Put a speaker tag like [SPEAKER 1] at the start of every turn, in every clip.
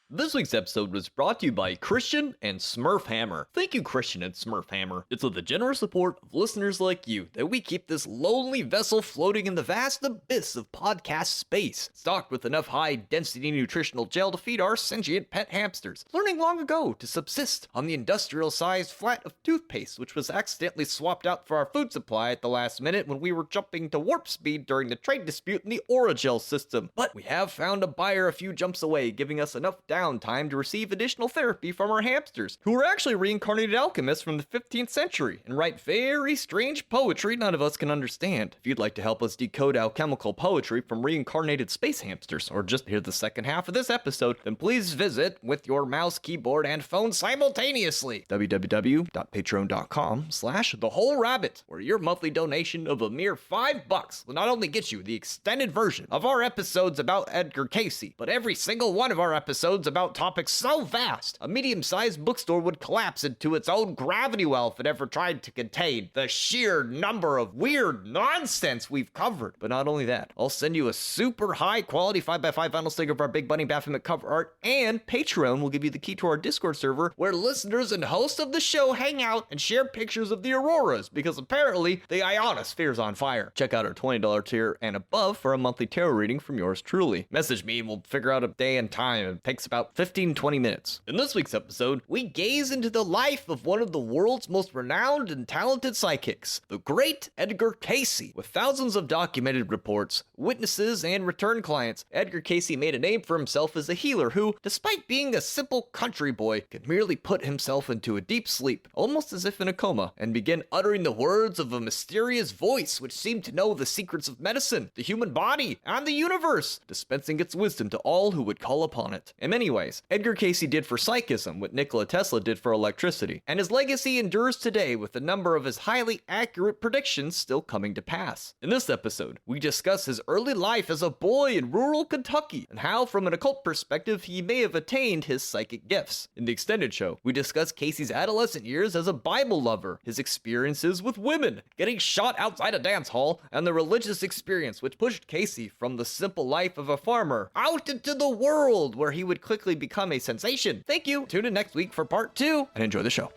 [SPEAKER 1] This week's episode was brought to you by Christian and Smurf Hammer. Thank you, Christian and Smurf Hammer. It's with the generous support of listeners like you that we keep this lonely vessel floating in the vast abyss of podcast space, stocked with enough high-density nutritional gel to feed our sentient pet hamsters, learning long ago to subsist on the industrial-sized flat of toothpaste which was accidentally swapped out for our food supply at the last minute when we were jumping to warp speed during the trade dispute in the Oragel system. But we have found a buyer a few jumps away, giving us enough downtime to receive additional therapy from our hamsters, who were actually reincarnated alchemists from the 15th century and write very strange poetry none of us can understand. If you'd like to help us decode alchemical poetry from reincarnated space hamsters, or just hear the second half of this episode, then please visit with your mouse, keyboard, and phone simultaneously www.patreon.com/thewholerabbit, where your monthly donation of a mere $5 will not only get you the extended version of our episodes about Edgar Cayce, but every single one of our episodes about topics so vast, a medium-sized bookstore would collapse into its own gravity well if it ever tried to contain the sheer number of weird nonsense we've covered. But not only that, I'll send you a super high-quality 5x5 vinyl sticker of our Big Bunny Baphomet cover art, and Patreon will give you the key to our Discord server, where listeners and hosts of the show hang out and share pictures of the auroras, because apparently the ionosphere's on fire. Check out our $20 tier and above for a monthly tarot reading from yours truly. Message me and we'll figure out a day and time. It takes about 15-20 minutes. In this week's episode, we gaze into the life of one of the world's most renowned and talented psychics, the great Edgar Cayce. With thousands of documented reports, witnesses, and return clients, Edgar Cayce made a name for himself as a healer who, despite being a simple country boy, could merely put himself into a deep sleep, almost as if in a coma, and begin uttering the words of a mysterious voice which seemed to know the secrets of medicine, the human body, and the universe, dispensing its wisdom to all who would call upon it. In many ways, Edgar Cayce did for psychism what Nikola Tesla did for electricity, and his legacy endures today with a number of his highly accurate predictions still coming to pass. In this episode, we discuss his early life as a boy in rural Kentucky, and how, from an occult perspective, he may have attained his psychic gifts. In the extended show, we discuss Cayce's adolescent years as a Bible lover, his experiences with women, getting shot outside a dance hall, and the religious experience which pushed Cayce from the simple life of a farmer out into the world, where he would quickly become a sensation. Thank you. Tune in next week for part 2, and enjoy the show.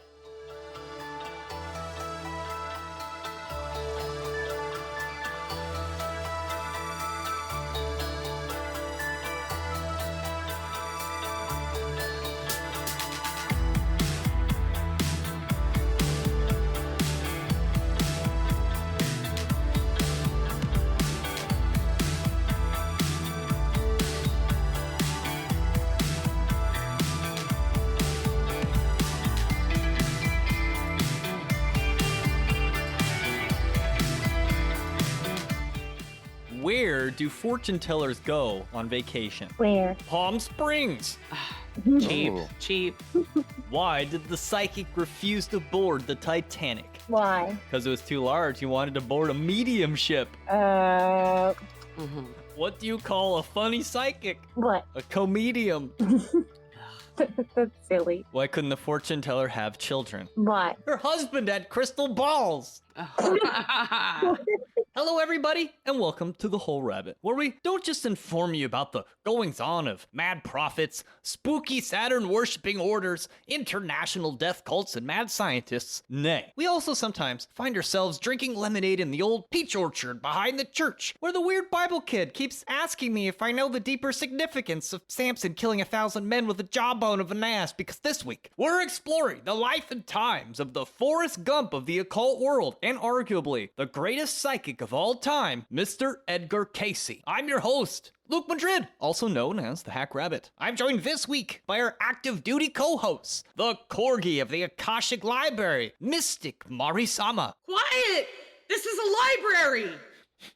[SPEAKER 1] Where do fortune tellers go on vacation?
[SPEAKER 2] Where?
[SPEAKER 1] Palm Springs.
[SPEAKER 3] Cheap.
[SPEAKER 1] Why did the psychic refuse to board the Titanic?
[SPEAKER 2] Why?
[SPEAKER 1] Because it was too large. He wanted to board a medium ship. What do you call a funny psychic?
[SPEAKER 2] What?
[SPEAKER 1] A comedian.
[SPEAKER 2] That's silly.
[SPEAKER 1] Why couldn't the fortune teller have children?
[SPEAKER 2] Why?
[SPEAKER 1] Her husband had crystal balls. Hello, everybody, and welcome to The Whole Rabbit, where we don't just inform you about the goings-on of mad prophets, spooky Saturn-worshipping orders, international death cults, and mad scientists. Nay, we also sometimes find ourselves drinking lemonade in the old peach orchard behind the church, where the weird Bible kid keeps asking me if I know the deeper significance of Samson killing 1,000 men with the jawbone of an ass, because this week, we're exploring the life and times of the Forrest Gump of the occult world, and arguably the greatest psychic of all time, Mr. Edgar Cayce. I'm your host, Luke Madrid, also known as the Hack Rabbit. I'm joined this week by our active duty co-hosts, the Corgi of the Akashic Library, Mystic Marisama.
[SPEAKER 3] Quiet! This is a library!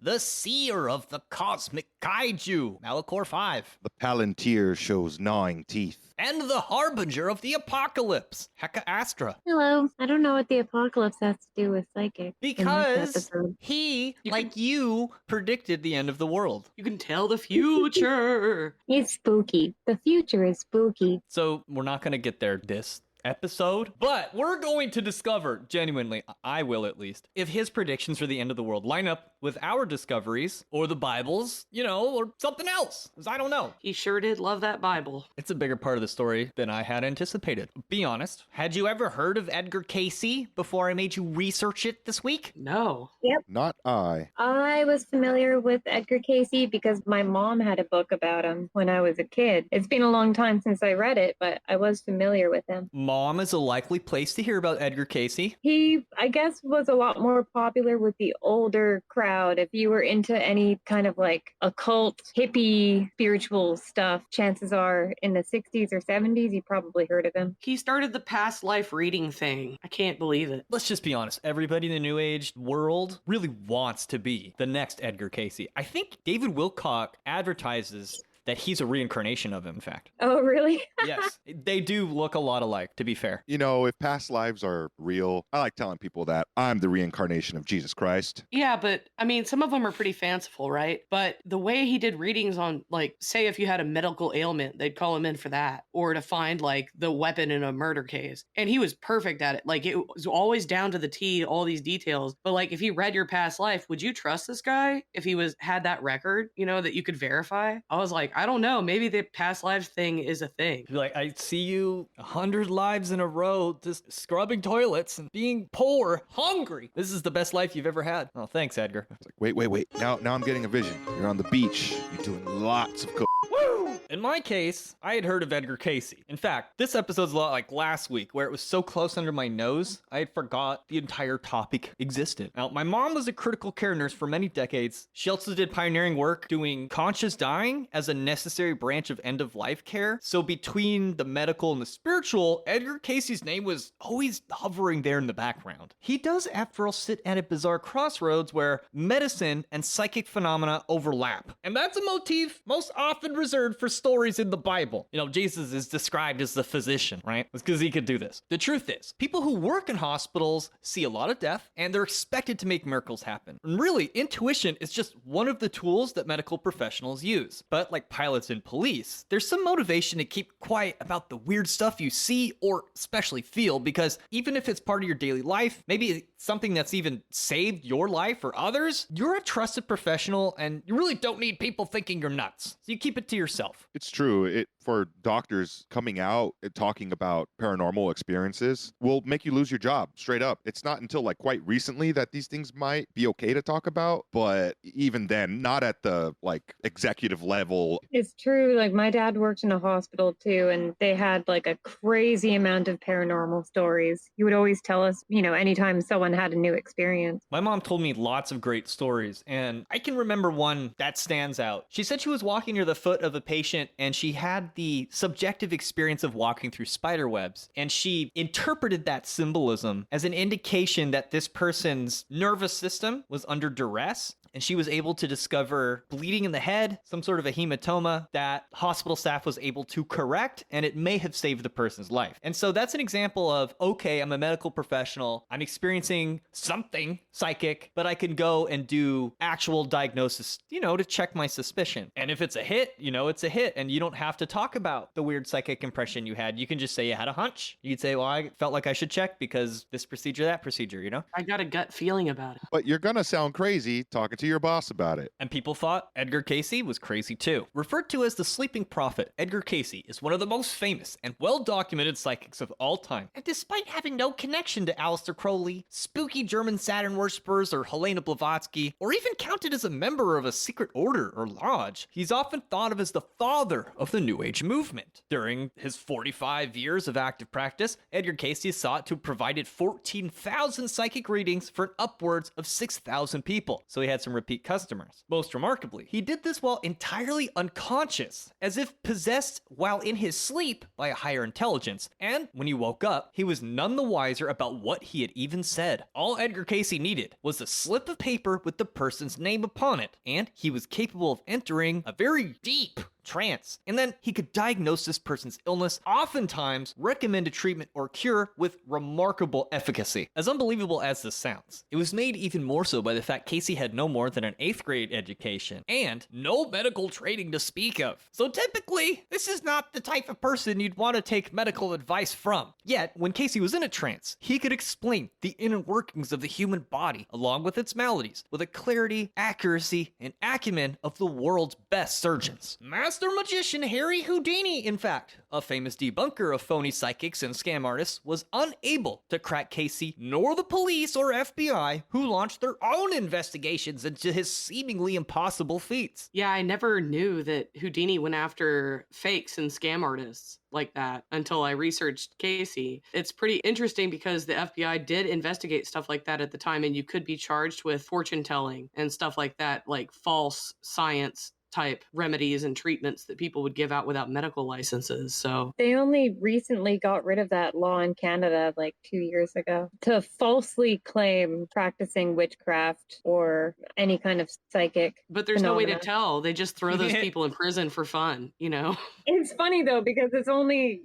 [SPEAKER 1] The Seer of the Cosmic Kaiju, Malachor 5.
[SPEAKER 4] The Palantir shows gnawing teeth.
[SPEAKER 1] And the Harbinger of the Apocalypse, Heka Astra.
[SPEAKER 2] Hello. I don't know what the apocalypse has to do with psychic.
[SPEAKER 1] Because he, like you, predicted the end of the world.
[SPEAKER 3] You can tell the future.
[SPEAKER 2] It's spooky. The future is spooky.
[SPEAKER 1] So we're not going to get there this episode. But we're going to discover, genuinely, I will at least, if his predictions for the end of the world line up with our discoveries or the Bible's, or something else. 'Cause I don't know.
[SPEAKER 3] He sure did love that Bible.
[SPEAKER 1] It's a bigger part of the story than I had anticipated. Be honest, had you ever heard of Edgar Cayce before I made you research it this week?
[SPEAKER 3] No.
[SPEAKER 4] Not I.
[SPEAKER 2] I was familiar with Edgar Cayce because my mom had a book about him when I was a kid. It's been a long time since I read it, but I was familiar with him.
[SPEAKER 1] Mom is a likely place to hear about Edgar Cayce.
[SPEAKER 2] He, I guess, was a lot more popular with the older crowd. If you were into any kind of like occult, hippie, spiritual stuff, chances are in the 60s or 70s, you probably heard of him.
[SPEAKER 3] He started the past life reading thing. I can't believe it.
[SPEAKER 1] Let's just be honest. Everybody in the New Age world really wants to be the next Edgar Cayce. I think David Wilcock advertises that he's a reincarnation of him, in fact.
[SPEAKER 2] Oh, really?
[SPEAKER 1] Yes, they do look a lot alike, to be fair.
[SPEAKER 4] If past lives are real, I like telling people that I'm the reincarnation of Jesus Christ.
[SPEAKER 3] Yeah, but I mean, some of them are pretty fanciful, right? But the way he did readings on, like, say if you had a medical ailment, they'd call him in for that, or to find like the weapon in a murder case. And he was perfect at it. Like, it was always down to the T, all these details. But like, if he read your past life, would you trust this guy if he had that record, that you could verify? I was like, I don't know. Maybe the past lives thing is a thing.
[SPEAKER 1] Like, I see you 100 lives in a row just scrubbing toilets and being poor, hungry. This is the best life you've ever had. Oh, thanks, Edgar.
[SPEAKER 4] It's like, wait. Now I'm getting a vision. You're on the beach. You're doing lots of coke.
[SPEAKER 1] Woo! In my case, I had heard of Edgar Cayce. In fact, this episode's a lot like last week, where it was so close under my nose, I had forgot the entire topic existed. Now, my mom was a critical care nurse for many decades. She also did pioneering work doing conscious dying as a necessary branch of end-of-life care. So between the medical and the spiritual, Edgar Cayce's name was always hovering there in the background. He does, after all, sit at a bizarre crossroads where medicine and psychic phenomena overlap. And that's a motif most often reserved for stories in the Bible. Jesus is described as the physician, right? It's because he could do this. The truth is, people who work in hospitals see a lot of death, and they're expected to make miracles happen. And really, intuition is just one of the tools that medical professionals use. But like pilots and police, there's some motivation to keep quiet about the weird stuff you see or especially feel, because even if it's part of your daily life, maybe something that's even saved your life or others, you're a trusted professional and you really don't need people thinking you're nuts. So you keep it to yourself.
[SPEAKER 4] It's true. For doctors coming out and talking about paranormal experiences will make you lose your job, straight up. It's not until like quite recently that these things might be okay to talk about, but even then, not at the like executive level.
[SPEAKER 2] It's true. Like, my dad worked in a hospital too, and they had like a crazy amount of paranormal stories. He would always tell us, anytime someone had a new experience.
[SPEAKER 1] My mom told me lots of great stories, and I can remember one that stands out. She said she was walking near the foot of a patient, and she had the subjective experience of walking through spider webs, and she interpreted that symbolism as an indication that this person's nervous system was under duress, and she was able to discover bleeding in the head, some sort of a hematoma that hospital staff was able to correct, and it may have saved the person's life. And so that's an example of, okay, I'm a medical professional, I'm experiencing something psychic, but I can go and do actual diagnosis, to check my suspicion. And if it's a hit, it's a hit, and you don't have to talk about the weird psychic impression you had. You can just say you had a hunch. You could say, well, I felt like I should check because this procedure, that procedure,
[SPEAKER 3] I got a gut feeling about it.
[SPEAKER 4] But you're gonna sound crazy talking to your boss about it.
[SPEAKER 1] And people thought Edgar Cayce was crazy too. Referred to as the sleeping prophet, Edgar Cayce is one of the most famous and well-documented psychics of all time. And despite having no connection to Aleister Crowley, spooky German Saturn worshippers, or Helena Blavatsky, or even counted as a member of a secret order or lodge, he's often thought of as the father of the New Age movement. During his 45 years of active practice, Edgar Cayce sought to have provided 14,000 psychic readings for upwards of 6,000 people, so he had some repeat customers. Most remarkably, he did this while entirely unconscious, as if possessed while in his sleep by a higher intelligence, and when he woke up, he was none the wiser about what he had even said. All Edgar Cayce needed was a slip of paper with the person's name upon it, and he was capable of entering a very deep trance. And then he could diagnose this person's illness, oftentimes recommend a treatment or cure with remarkable efficacy. As unbelievable as this sounds, it was made even more so by the fact Cayce had no more than an 8th grade education and no medical training to speak of. So typically, this is not the type of person you'd want to take medical advice from. Yet, when Cayce was in a trance, he could explain the inner workings of the human body, along with its maladies, with a clarity, accuracy, and acumen of the world's best surgeons. Master magician Harry Houdini, in fact, a famous debunker of phony psychics and scam artists, was unable to crack Cayce nor the police or FBI, who launched their own investigations into his seemingly impossible feats.
[SPEAKER 3] Yeah, I never knew that Houdini went after fakes and scam artists like that until I researched Cayce. It's pretty interesting because the FBI did investigate stuff like that at the time, and you could be charged with fortune telling and stuff like that, like false science type remedies and treatments that people would give out without medical licenses. So
[SPEAKER 2] they only recently got rid of that law in Canada like 2 years ago to falsely claim practicing witchcraft or any kind of psychic.
[SPEAKER 3] But there's no way to
[SPEAKER 2] phenomena.
[SPEAKER 3] tell. They just throw those people in prison for fun, you know?
[SPEAKER 2] It's funny though, because it's only,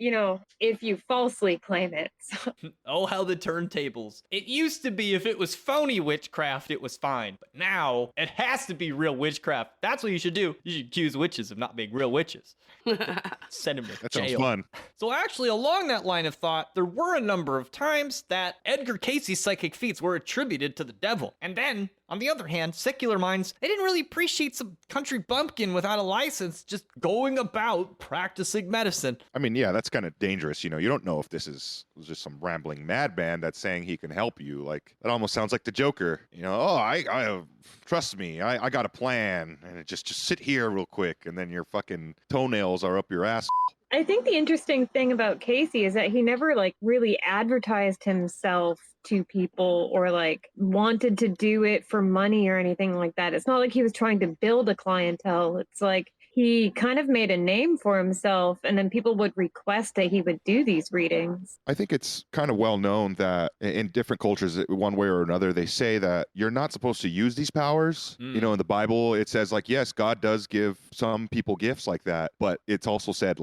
[SPEAKER 2] if you falsely claim it. So.
[SPEAKER 1] Oh, how the turntables. It used to be if it was phony witchcraft, it was fine. But now, it has to be real witchcraft. That's what you should do. You should accuse witches of not being real witches. Send them to
[SPEAKER 4] That
[SPEAKER 1] jail.
[SPEAKER 4] sounds fun.
[SPEAKER 1] So actually, along that line of thought, there were a number of times that Edgar Cayce's psychic feats were attributed to the devil. And then, on the other hand, secular minds, they didn't really appreciate some country bumpkin without a license just going about practicing medicine.
[SPEAKER 4] I mean, yeah, that's kind of dangerous. You don't know if this is just some rambling madman that's saying he can help you. Like, that almost sounds like the Joker. I trust me, I got a plan, and just sit here real quick, and then your fucking toenails are up your ass.
[SPEAKER 2] I think the interesting thing about Cayce is that he never really advertised himself to people or wanted to do it for money or anything like that. It's not like he was trying to build a clientele. It's like he kind of made a name for himself, and then people would request that he would do these readings.
[SPEAKER 4] I think it's kind of well known that in different cultures, one way or another, they say that you're not supposed to use these powers. In the Bible, it says yes, God does give some people gifts like that, but it's also said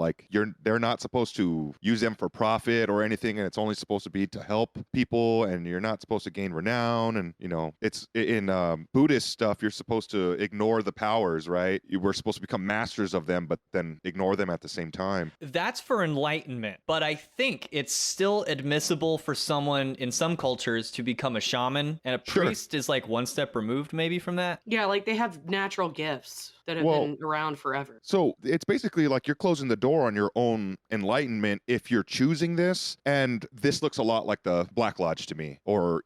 [SPEAKER 4] they're not supposed to use them for profit or anything, and it's only supposed to be to help people, and you're not supposed to gain renown. And it's in Buddhist stuff, you're supposed to ignore the powers, right? We're supposed to become masters of them, but then ignore them at the same time.
[SPEAKER 1] That's for enlightenment, but I think it's still admissible for someone in some cultures to become a shaman, and a priest is one step removed maybe from that.
[SPEAKER 3] Yeah, they have natural gifts that have been around forever.
[SPEAKER 4] So it's basically you're closing the door on your own enlightenment if you're choosing this. And this looks a lot like the Black Lodge to me, or,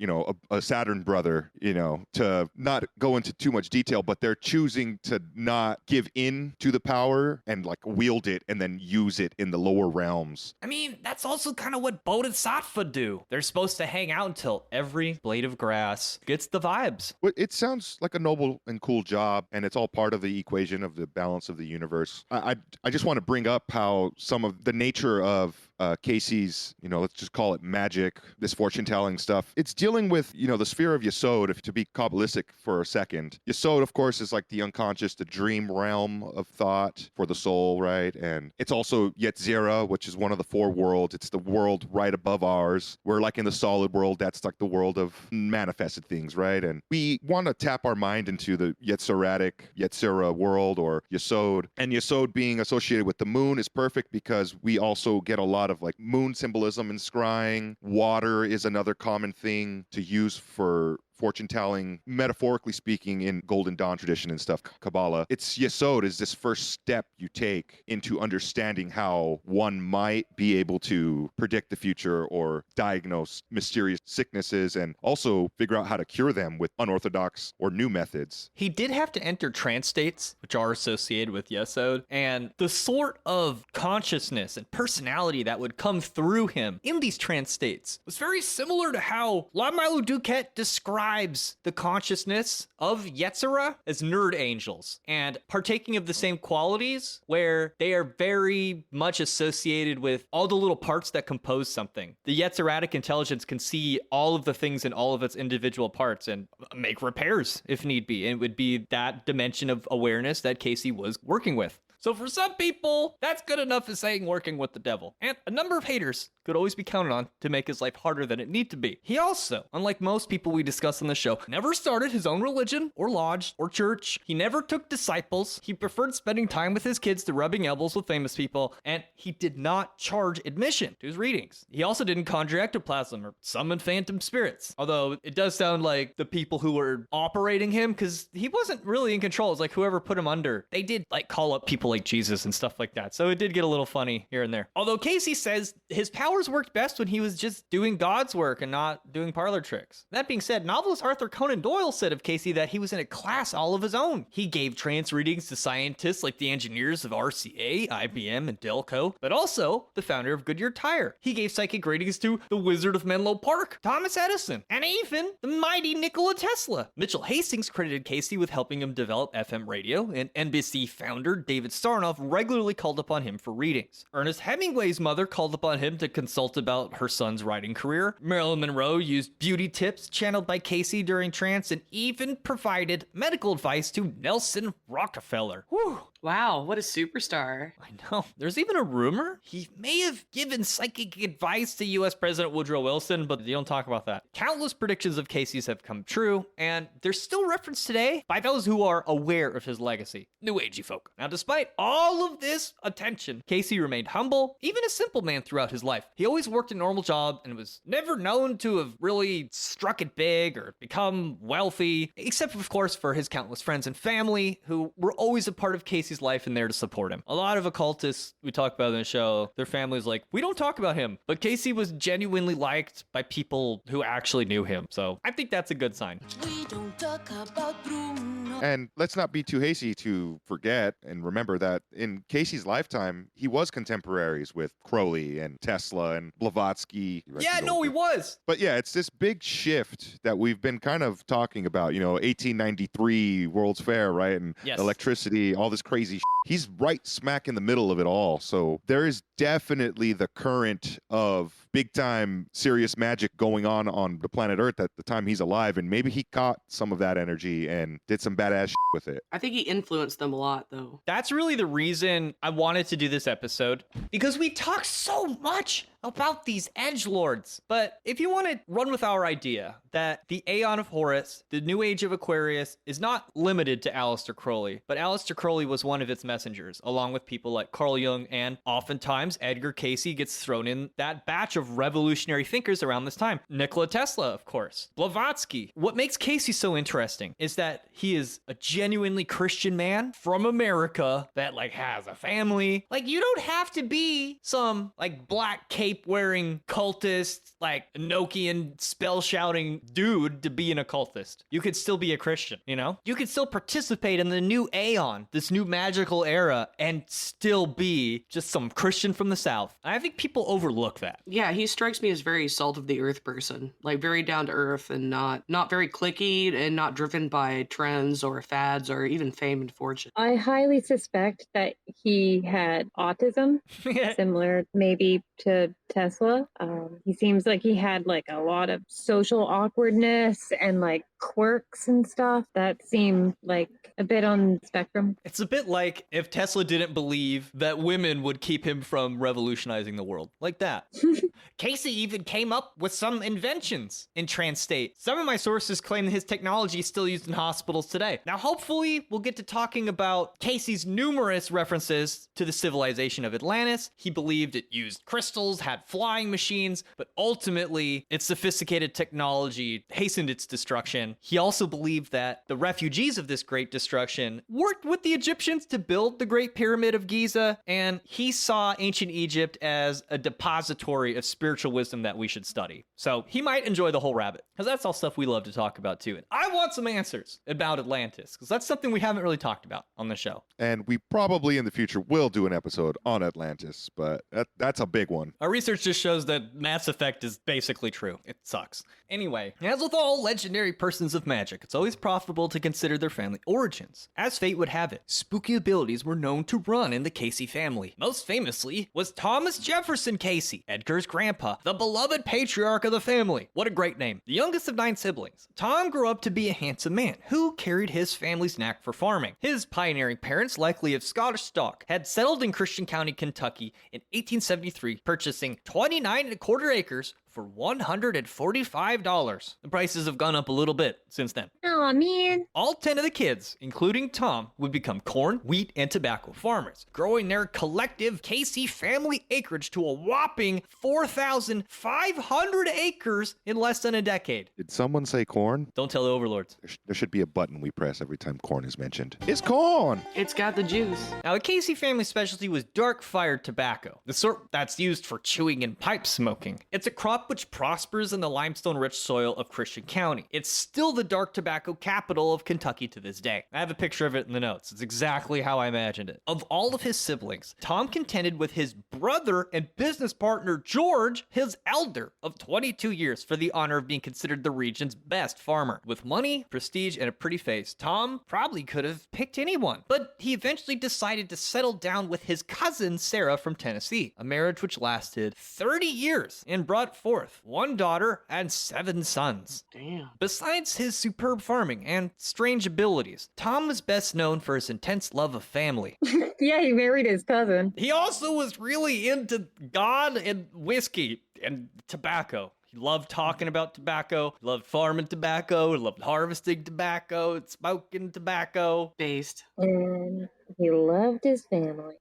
[SPEAKER 4] a Saturn brother, to not go into too much detail, but they're choosing to not give in to the power and wield it and then use it in the lower realms.
[SPEAKER 1] I mean, that's also kind of what Bodhisattva do. They're supposed to hang out until every blade of grass gets the vibes.
[SPEAKER 4] Well, it sounds like a noble and cool job, and it's all part of the equation of the balance of the universe. I just want to bring up how some of the nature of Cayce's, let's just call it magic, this fortune-telling stuff. It's dealing with, the sphere of Yesod, to be Kabbalistic for a second. Yesod, of course, is the unconscious, the dream realm of thought for the soul, right? And it's also Yetzirah, which is one of the 4 worlds. It's the world right above ours. We're in the solid world. That's the world of manifested things, right? And we want to tap our mind into the Yetzirah world, or Yesod. And Yesod being associated with the moon is perfect because we also get a lot of moon symbolism in scrying. Water is another common thing to use for fortune telling, metaphorically speaking, in Golden Dawn tradition and stuff, Kabbalah. It's Yesod is this first step you take into understanding how one might be able to predict the future or diagnose mysterious sicknesses, and also figure out how to cure them with unorthodox or new methods.
[SPEAKER 1] He did have to enter trance states, which are associated with Yesod, and the sort of consciousness and personality that would come through him in these trance states was very similar to how Lamalu Duquette describes the consciousness of Yetzirah as nerd angels, and partaking of the same qualities where they are very much associated with all the little parts that compose something. The Yetziratic intelligence can see all of the things in all of its individual parts and make repairs if need be. And it would be that dimension of awareness that Cayce was working with. So for some people, that's good enough as saying working with the devil. And a number of haters could always be counted on to make his life harder than it need to be. He also, unlike most people we discuss on the show, never started his own religion or lodge or church. He never took disciples. He preferred spending time with his kids to rubbing elbows with famous people, and he did not charge admission to his readings. He also didn't conjure ectoplasm or summon phantom spirits, although it does sound like the people who were operating him, because he wasn't really in control. It's like whoever put him under, they did like call up people like Jesus and stuff like that. So it did get a little funny here and there. Although Cayce says his powers worked best when he was just doing God's work and not doing parlor tricks. That being said, novelist Arthur Conan Doyle said of Cayce that he was in a class all of his own. He gave trance readings to scientists like the engineers of RCA, IBM, and Delco, but also the founder of Goodyear Tire. He gave psychic readings to the Wizard of Menlo Park, Thomas Edison, and even the mighty Nikola Tesla. Mitchell Hastings credited Cayce with helping him develop FM radio, and NBC founder David Sarnoff regularly called upon him for readings. Ernest Hemingway's mother called upon him to consult about her son's writing career. Marilyn Monroe used beauty tips channeled by Cayce during trance and even provided medical advice to Nelson Rockefeller. Whew.
[SPEAKER 3] Wow, what a superstar.
[SPEAKER 1] I know. There's even a rumor he may have given psychic advice to U.S. President Woodrow Wilson, but you don't talk about that. Countless predictions of Cayce's have come true, and they're still referenced today by those who are aware of his legacy. New agey folk. Now, despite all of this attention, Cayce remained humble, even a simple man throughout his life. He always worked a normal job and was never known to have really struck it big or become wealthy, except of course for his countless friends and family who were always a part of Cayce's life and there to support him. A lot of occultists we talk about in the show, their family's like, we don't talk about him, but Cayce was genuinely liked by people who actually knew him. So I think that's a good sign.
[SPEAKER 5] We don't talk about Bruno.
[SPEAKER 4] And let's not be too hasty to forget and remember that in Cayce's lifetime, he was contemporaries with Crowley and Tesla and Blavatsky.
[SPEAKER 1] Yeah, no, he was.
[SPEAKER 4] But yeah, it's this big shift that we've been kind of talking about, 1893 World's Fair, right? And
[SPEAKER 1] yes.
[SPEAKER 4] Electricity, all this crazy shit. He's right smack in the middle of it all. So there is definitely the current of big time serious magic going on the planet Earth at the time he's alive. And maybe he caught some of that energy and did some badass shit with it.
[SPEAKER 3] I think he influenced them a lot, though.
[SPEAKER 1] That's really the reason I wanted to do this episode, because we talk so much about these edgelords. But if you want to run with our idea that the Aeon of Horus, the New Age of Aquarius, is not limited to Aleister Crowley, but Aleister Crowley was one of its messengers, along with people like Carl Jung, and oftentimes Edgar Cayce gets thrown in that batch of revolutionary thinkers around this time. Nikola Tesla, of course. Blavatsky. What makes Cayce so interesting is that he is a genuinely Christian man from America that has a family. You don't have to be some black cape wearing cultist, Enochian spell shouting dude to be an occultist. You could still be a Christian, You could still participate in the new Aeon, this new magical era, and still be just some Christian from the South. I think people overlook that.
[SPEAKER 3] Yeah, he strikes me as very salt of the earth person, very down to earth and not very cliquey and not driven by trends or fads or even fame and fortune.
[SPEAKER 2] I highly suspect that he had autism, similar maybe to Tesla. He seems like he had a lot of social awkwardness and quirks and stuff that seem a bit on the spectrum.
[SPEAKER 1] It's a bit like if Tesla didn't believe that women would keep him from revolutionizing the world. Like that. Cayce even came up with some inventions in trance state. Some of my sources claim that his technology is still used in hospitals today. Now, hopefully, we'll get to talking about Cayce's numerous references to the civilization of Atlantis. He believed it used crystals, had flying machines, but ultimately, its sophisticated technology hastened its destruction. He also believed that the refugees of this great destruction worked with the Egyptians to build the Great Pyramid of Giza, and he saw ancient Egypt as a depository of spiritual wisdom that we should study. So he might enjoy the whole rabbit, because that's all stuff we love to talk about too. And I want some answers about Atlantis, because that's something we haven't really talked about on the show.
[SPEAKER 4] And we probably in the future will do an episode on Atlantis, but that's a big one.
[SPEAKER 1] Our research just shows that Mass Effect is basically true. It sucks. Anyway, as with all legendary personalities, persons of magic, it's always profitable to consider their family origins. As fate would have it, spooky abilities were known to run in the Cayce family. Most famously was Thomas Jefferson Cayce, Edgar's grandpa, the beloved patriarch of the family. What a great name. The youngest of 9 siblings, Tom grew up to be a handsome man who carried his family's knack for farming. His pioneering parents, likely of Scottish stock, had settled in Christian County, Kentucky in 1873, purchasing 29.25 acres for $145. The prices have gone up a little bit since then.
[SPEAKER 2] Aw, man.
[SPEAKER 1] All 10 of the kids, including Tom, would become corn, wheat, and tobacco farmers, growing their collective Cayce family acreage to a whopping 4,500 acres in less than a decade.
[SPEAKER 4] Did someone say corn?
[SPEAKER 1] Don't tell the overlords.
[SPEAKER 4] There should be a button we press every time corn is mentioned. It's corn!
[SPEAKER 3] It's got the juice.
[SPEAKER 1] Now, the Cayce family specialty was dark-fired tobacco, the sort that's used for chewing and pipe smoking. It's a crop which prospers in the limestone-rich soil of Christian County. It's still the dark tobacco capital of Kentucky to this day. I have a picture of it in the notes. It's exactly how I imagined it. Of all of his siblings, Tom contended with his brother and business partner George, his elder, of 22 years for the honor of being considered the region's best farmer. With money, prestige, and a pretty face, Tom probably could have picked anyone. But he eventually decided to settle down with his cousin Sarah from Tennessee, a marriage which lasted 30 years and brought forth 1 daughter and 7 sons.
[SPEAKER 3] Damn.
[SPEAKER 1] Besides his superb farming and strange abilities, Tom was best known for his intense love of family.
[SPEAKER 2] Yeah, he married his cousin.
[SPEAKER 1] He also was really into God and whiskey and tobacco. He loved talking about tobacco, he loved farming tobacco, he loved harvesting tobacco, and smoking tobacco.
[SPEAKER 3] Based.
[SPEAKER 2] And he loved his family.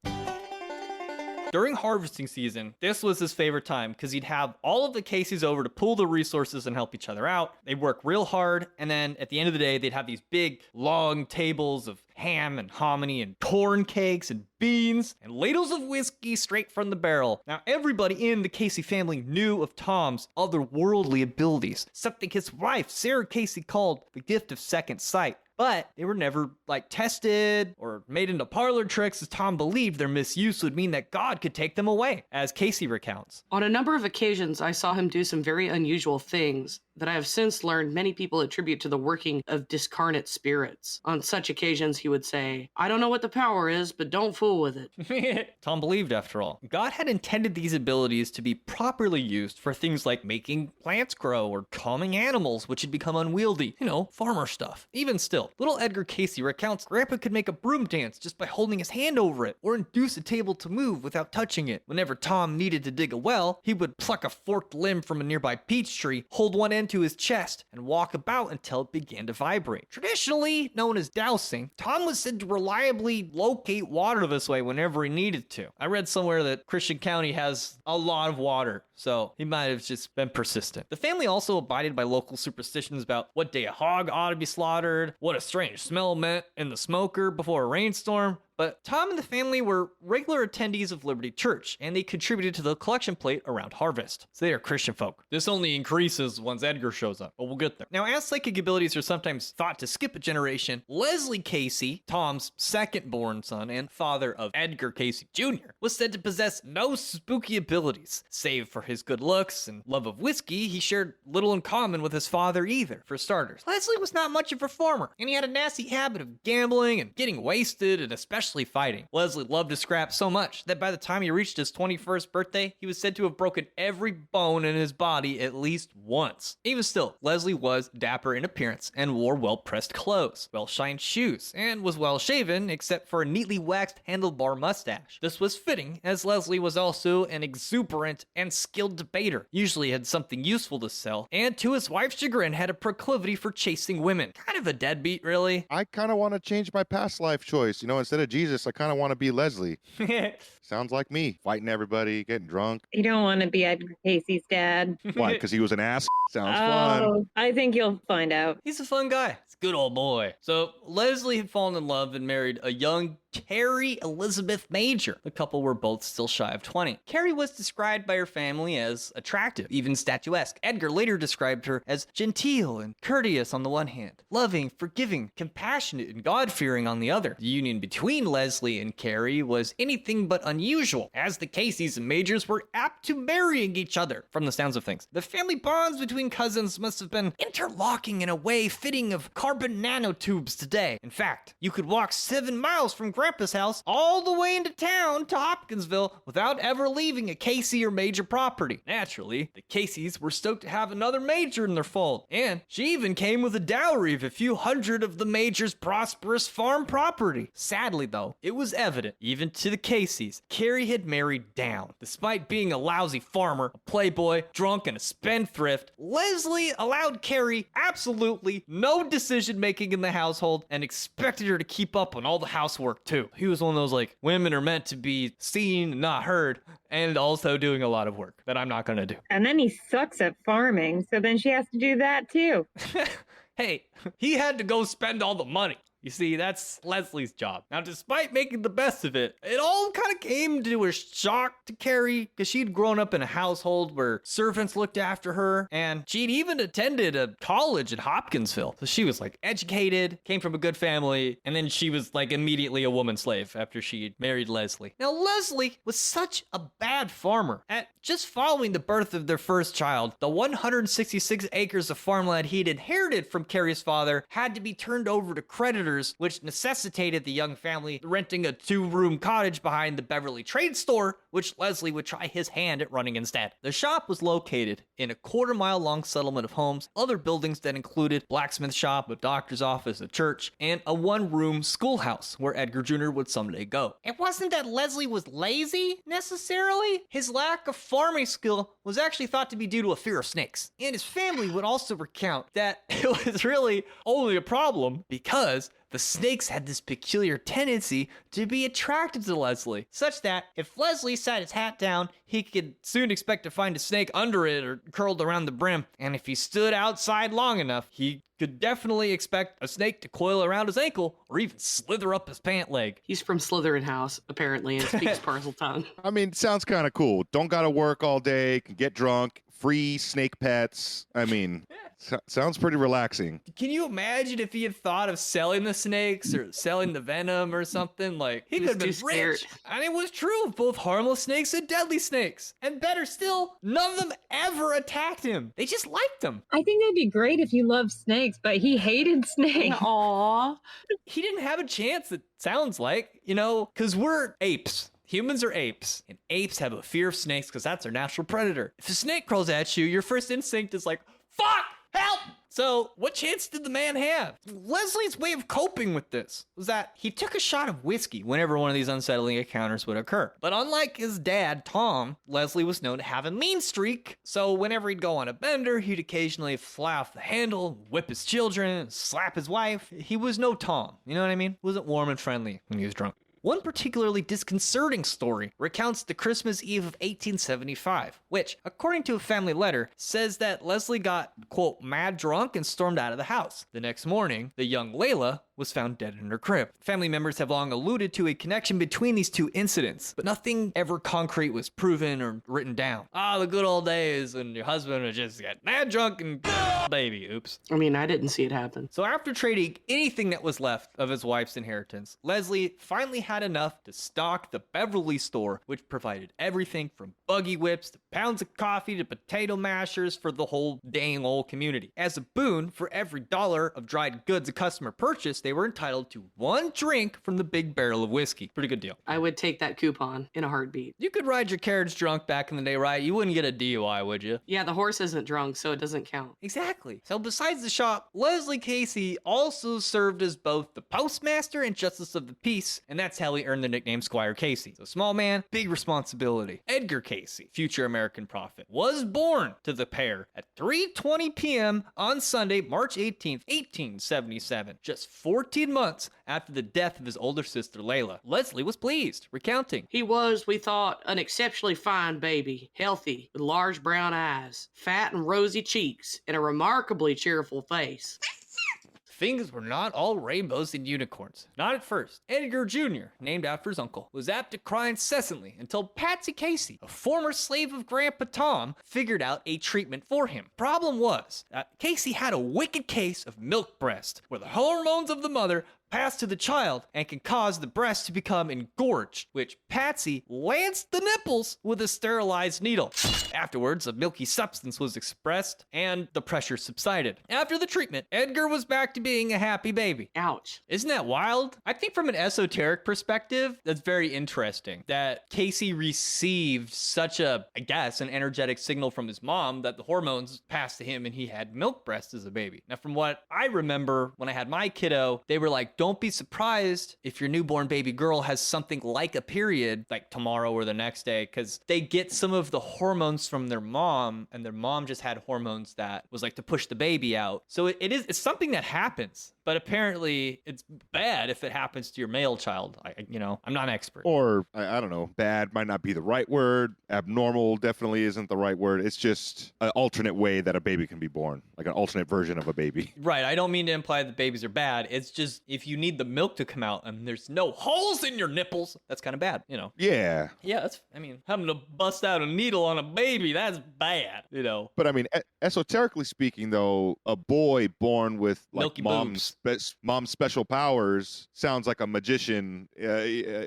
[SPEAKER 1] During harvesting season, this was his favorite time because he'd have all of the Cayces over to pool the resources and help each other out. They'd work real hard, and then at the end of the day, they'd have these big, long tables of ham and hominy and corn cakes and beans and ladles of whiskey straight from the barrel. Now, everybody in the Cayce family knew of Tom's otherworldly abilities, something his wife, Sarah Cayce, called the gift of second sight. But they were never, tested or made into parlor tricks, as Tom believed their misuse would mean that God could take them away, as Cayce recounts.
[SPEAKER 3] On a number of occasions, I saw him do some very unusual things that I have since learned many people attribute to the working of discarnate spirits. On such occasions, he would say, "I don't know what the power is, but don't fool with it."
[SPEAKER 1] Tom believed, after all. God had intended these abilities to be properly used for things like making plants grow or calming animals, which had become unwieldy. Farmer stuff. Even still, little Edgar Cayce recounts Grandpa could make a broom dance just by holding his hand over it, or induce a table to move without touching it. Whenever Tom needed to dig a well, he would pluck a forked limb from a nearby peach tree, hold one end to his chest, and walk about until it began to vibrate. Traditionally known as dowsing, Tom was said to reliably locate water this way whenever he needed to. I read somewhere that Christian County has a lot of water, so he might have just been persistent. The family also abided by local superstitions about what day a hog ought to be slaughtered, what a strange smell meant in the smoker before a rainstorm. But Tom and the family were regular attendees of Liberty Church, and they contributed to the collection plate around harvest. So they are Christian folk. This only increases once Edgar shows up, but we'll get there. Now, as psychic abilities are sometimes thought to skip a generation, Leslie Cayce, Tom's second-born son and father of Edgar Cayce Jr., was said to possess no spooky abilities. Save for his good looks and love of whiskey, he shared little in common with his father either, for starters. Leslie was not much of a performer, and he had a nasty habit of gambling and getting wasted, and especially fighting. Leslie loved to scrap so much that by the time he reached his 21st birthday, he was said to have broken every bone in his body at least once. Even still, Leslie was dapper in appearance and wore well-pressed clothes, well-shined shoes, and was well-shaven except for a neatly waxed handlebar mustache. This was fitting, as Leslie was also an exuberant and skilled debater, usually had something useful to sell, and to his wife's chagrin had a proclivity for chasing women. Kind of a deadbeat, really.
[SPEAKER 4] I kind of want to change my past life choice. Instead of Jesus, I kind of want to be Leslie. Sounds like me. Fighting everybody, getting drunk.
[SPEAKER 2] You don't want to be Edgar Cayce's dad.
[SPEAKER 4] Why? Because he was an ass? Sounds fun.
[SPEAKER 2] I think you'll find out.
[SPEAKER 1] He's a fun guy. He's a good old boy. So Leslie had fallen in love and married a young Carrie Elizabeth Major. The couple were both still shy of 20. Carrie was described by her family as attractive, even statuesque. Edgar later described her as genteel and courteous on the one hand, loving, forgiving, compassionate, and God-fearing on the other. The union between Leslie and Carrie was anything but unusual, as the Cayces and Majors were apt to marrying each other, from the sounds of things. The family bonds between cousins must have been interlocking in a way fitting of carbon nanotubes today. In fact, you could walk 7 miles from Grandpa's house all the way into town to Hopkinsville without ever leaving a Cayce or Major property. Naturally, the Cayces were stoked to have another Major in their fold, and she even came with a dowry of a few hundred of the Major's prosperous farm property. Sadly, though, it was evident, even to the Cayces, Carrie had married down. Despite being a lousy farmer, a playboy, drunk, and a spendthrift, Leslie allowed Carrie absolutely no decision-making in the household and expected her to keep up on all the housework, too. He was one of those, like, women are meant to be seen, not heard, and also doing a lot of work that I'm not gonna do.
[SPEAKER 2] And then he sucks at farming, so then she has to do that too.
[SPEAKER 1] Hey, he had to go spend all the money. You see, that's Leslie's job. Now, despite making the best of it, it all kind of came to a shock to Carrie, because she'd grown up in a household where servants looked after her, and she'd even attended a college in Hopkinsville. So she was like educated, came from a good family, and then she was like immediately a woman slave after she married Leslie. Now, Leslie was such a bad farmer. At just following the birth of their first child, the 166 acres of farmland he'd inherited from Carrie's father had to be turned over to creditors, which necessitated the young family renting a 2-room cottage behind the Beverly Trade Store, which Leslie would try his hand at running instead. The shop was located in a quarter-mile-long settlement of homes, other buildings that included blacksmith shop, a doctor's office, a church, and a 1-room schoolhouse where Edgar Jr. would someday go. It wasn't that Leslie was lazy, necessarily. His lack of farming skill was actually thought to be due to a fear of snakes. And his family would also recount that it was really only a problem because the snakes had this peculiar tendency to be attracted to Leslie, such that if Leslie sat his hat down, he could soon expect to find a snake under it or curled around the brim. And if he stood outside long enough, he could definitely expect a snake to coil around his ankle or even slither up his pant leg.
[SPEAKER 3] He's from Slytherin House, apparently, and speaks parcel tongue.
[SPEAKER 4] I mean, sounds kind of cool. Don't gotta work all day, can get drunk, free snake pets. I mean, sounds pretty relaxing.
[SPEAKER 1] Can you imagine if he had thought of selling the snakes or selling the venom or something? Like, he could have been rich. And it was true of both harmless snakes and deadly snakes. And better still, none of them ever attacked him. They just liked him.
[SPEAKER 2] I think that'd be great if you loved snakes, but he hated snakes.
[SPEAKER 3] Aww.
[SPEAKER 1] He didn't have a chance, it sounds like, you know, because we're apes. Humans are apes, and apes have a fear of snakes because that's their natural predator. If a snake crawls at you, your first instinct is like, fuck, help! So, what chance did the man have? Leslie's way of coping with this was that he took a shot of whiskey whenever one of these unsettling encounters would occur. But unlike his dad, Tom, Leslie was known to have a mean streak, so whenever he'd go on a bender, he'd occasionally fly off the handle, whip his children, slap his wife. He was no Tom, you know what I mean? He wasn't warm and friendly when he was drunk. One particularly disconcerting story recounts the Christmas Eve of 1875, which, according to a family letter, says that Leslie got, quote, mad drunk and stormed out of the house. The next morning, the young Layla was found dead in her crib. Family members have long alluded to a connection between these two incidents, but nothing ever concrete was proven or written down. The good old days when your husband would just get mad drunk and baby, oops.
[SPEAKER 3] I mean, I didn't see it happen.
[SPEAKER 1] So after trading anything that was left of his wife's inheritance, Leslie finally had enough to stock the Beverly store, which provided everything from buggy whips to pounds of coffee to potato mashers for the whole dang old community. As a boon, for every $1 of dried goods a customer purchased, they were entitled to 1 drink from the big barrel of whiskey. Pretty good deal.
[SPEAKER 3] I would take that coupon in a heartbeat.
[SPEAKER 1] You could ride your carriage drunk back in the day, right? You wouldn't get a DUI, would you?
[SPEAKER 3] Yeah, the horse isn't drunk, so it doesn't count.
[SPEAKER 1] Exactly. So besides the shop, Leslie Cayce also served as both the postmaster and justice of the peace, and that's how he earned the nickname Squire Cayce. So small man, big responsibility. Edgar Cayce, future American prophet, was born to the pair at 3:20 p.m. on Sunday, March 18th, 1877, just 14 months after the death of his older sister Layla. Leslie was pleased, recounting.
[SPEAKER 3] He was, we thought, an exceptionally fine baby, healthy, with large brown eyes, fat and rosy cheeks, and a remarkably cheerful face.
[SPEAKER 1] things were not all rainbows and unicorns. Not at first. Edgar Jr., named after his uncle, was apt to cry incessantly until Patsy Cayce, a former slave of Grandpa Tom, figured out a treatment for him. Problem was, Cayce had a wicked case of milk breast, where the hormones of the mother pass to the child and can cause the breast to become engorged, which Patsy lanced the nipples with a sterilized needle. Afterwards, a milky substance was expressed and the pressure subsided. After the treatment, Edgar was back to being a happy baby.
[SPEAKER 3] Ouch.
[SPEAKER 1] Isn't that wild? I think from an esoteric perspective, that's very interesting that Cayce received such a, I guess, an energetic signal from his mom that the hormones passed to him and he had milk breast as a baby. Now, from what I remember when I had my kiddo, they were like, don't be surprised if your newborn baby girl has something like a period, like tomorrow or the next day, because they get some of the hormones from their mom, and their mom just had hormones that was like to push the baby out. So it's something that happens, but apparently it's bad if it happens to your male child. I'm not an expert.
[SPEAKER 4] Or, I don't know, bad might not be the right word. Abnormal definitely isn't the right word. It's just an alternate way that a baby can be born, like an alternate version of a baby.
[SPEAKER 1] Right. I don't mean to imply that babies are bad. It's just if you need the milk to come out and there's no holes in your nipples, that's kind of bad,
[SPEAKER 4] Yeah.
[SPEAKER 1] Yeah, having to bust out a needle on a baby, that's bad,
[SPEAKER 4] But I mean, esoterically speaking, though, a boy born with like
[SPEAKER 1] Milky boobs.
[SPEAKER 4] mom's special powers sounds like a magician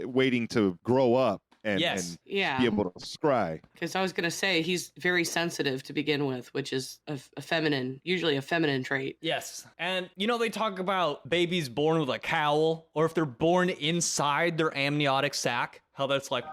[SPEAKER 4] waiting to grow up and
[SPEAKER 3] Yeah.
[SPEAKER 4] be able to scry.
[SPEAKER 3] Because I was going to say he's very sensitive to begin with, which is usually a feminine trait.
[SPEAKER 1] Yes. And, they talk about babies born with a cowl, or if they're born inside their amniotic sac, how that's like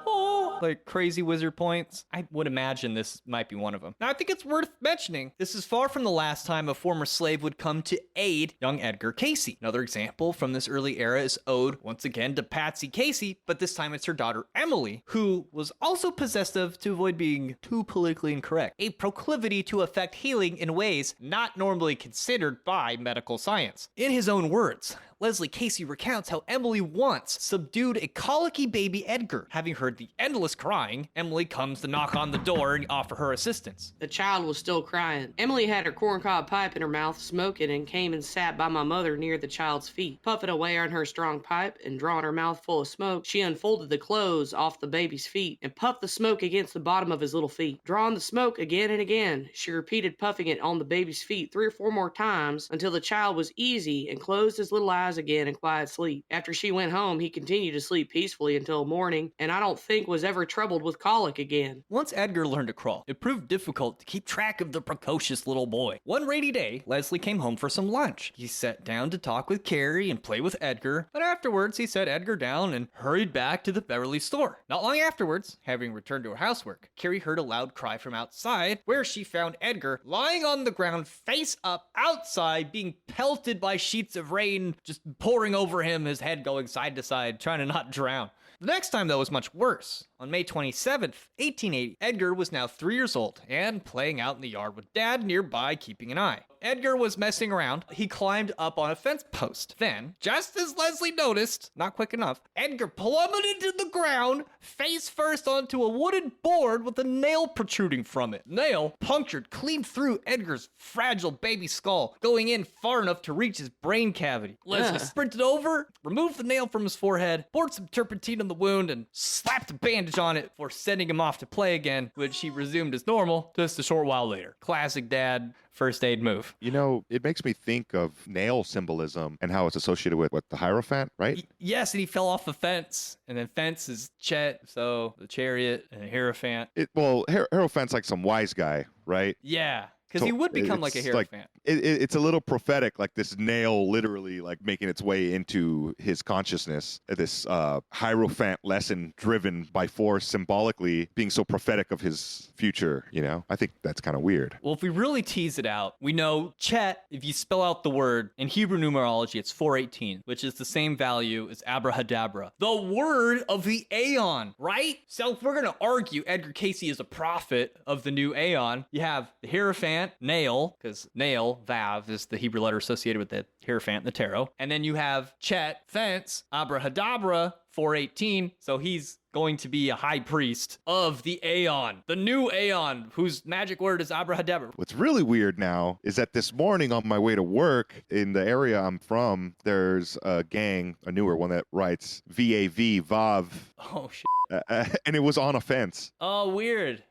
[SPEAKER 1] crazy wizard points. I would imagine this might be one of them. Now, I think it's worth mentioning, this is far from the last time a former slave would come to aid young Edgar Cayce. Another example from this early era is owed once again to Patsy Cayce, but this time it's her daughter Emily, who was also possessive to avoid being too politically incorrect, a proclivity to affect healing in ways not normally considered by medical science. In his own words, Leslie Cayce recounts how Emily once subdued a colicky baby Edgar. Having heard the endless crying, Emily comes to knock on the door and offer her assistance.
[SPEAKER 3] The child was still crying. Emily had her corncob pipe in her mouth, smoking, and came and sat by my mother near the child's feet. Puffing away on her strong pipe and drawing her mouth full of smoke, she unfolded the clothes off the baby's feet and puffed the smoke against the bottom of his little feet. Drawing the smoke again and again, she repeated puffing it on the baby's feet 3 or 4 more times until the child was easy and closed his little eyes again in quiet sleep. After she went home, he continued to sleep peacefully until morning, and I don't think was ever troubled with colic again.
[SPEAKER 1] Once Edgar learned to crawl, it proved difficult to keep track of the precocious little boy. One rainy day, Leslie came home for some lunch. He sat down to talk with Carrie and play with Edgar, but afterwards he set Edgar down and hurried back to the Beverly store. Not long afterwards, having returned to her housework, Carrie heard a loud cry from outside, where she found Edgar lying on the ground face up outside, being pelted by sheets of rain, just pouring over him, his head going side to side, trying to not drown. The next time, though, was much worse. On May 27th, 1880, Edgar was now 3 years old and playing out in the yard with Dad nearby, keeping an eye. Edgar was messing around. He climbed up on a fence post. Then, just as Leslie noticed, not quick enough, Edgar plummeted to the ground, face first onto a wooden board with a nail protruding from it. Nail punctured clean through Edgar's fragile baby skull, going in far enough to reach his brain cavity. Leslie sprinted over, removed the nail from his forehead, poured some turpentine on the wound, and slapped a bandage on it before sending him off to play again, which he resumed as normal just a short while later. Classic dad first aid move.
[SPEAKER 4] It makes me think of nail symbolism and how it's associated with the Hierophant, right?
[SPEAKER 1] Yes, and he fell off the fence, and then fence is Chet, so the chariot and the Hierophant.
[SPEAKER 4] Hierophant's like some wise guy, right?
[SPEAKER 1] Yeah. Because he would become like a Hierophant.
[SPEAKER 4] It's a little prophetic, like this nail literally like making its way into his consciousness. This Hierophant lesson driven by force, symbolically being so prophetic of his future, I think that's kind of weird.
[SPEAKER 1] Well, if we really tease it out, we know Chet, if you spell out the word, in Hebrew numerology, it's 418, which is the same value as abrahadabra, the word of the Aeon, right? So if we're going to argue Edgar Cayce is a prophet of the new Aeon, you have the Hierophant, nail, because nail, Vav, is the Hebrew letter associated with the Hierophant in the tarot. And then you have Chet, fence, abrahadabra, 418, so he's going to be a high priest of the Aeon, the new Aeon, whose magic word is abracadabra.
[SPEAKER 4] What's really weird now is that this morning on my way to work in the area I'm from, there's a gang, a newer one that writes VAV, VAV,
[SPEAKER 1] Oh, shit.
[SPEAKER 4] and it was on a fence.
[SPEAKER 1] Oh, weird.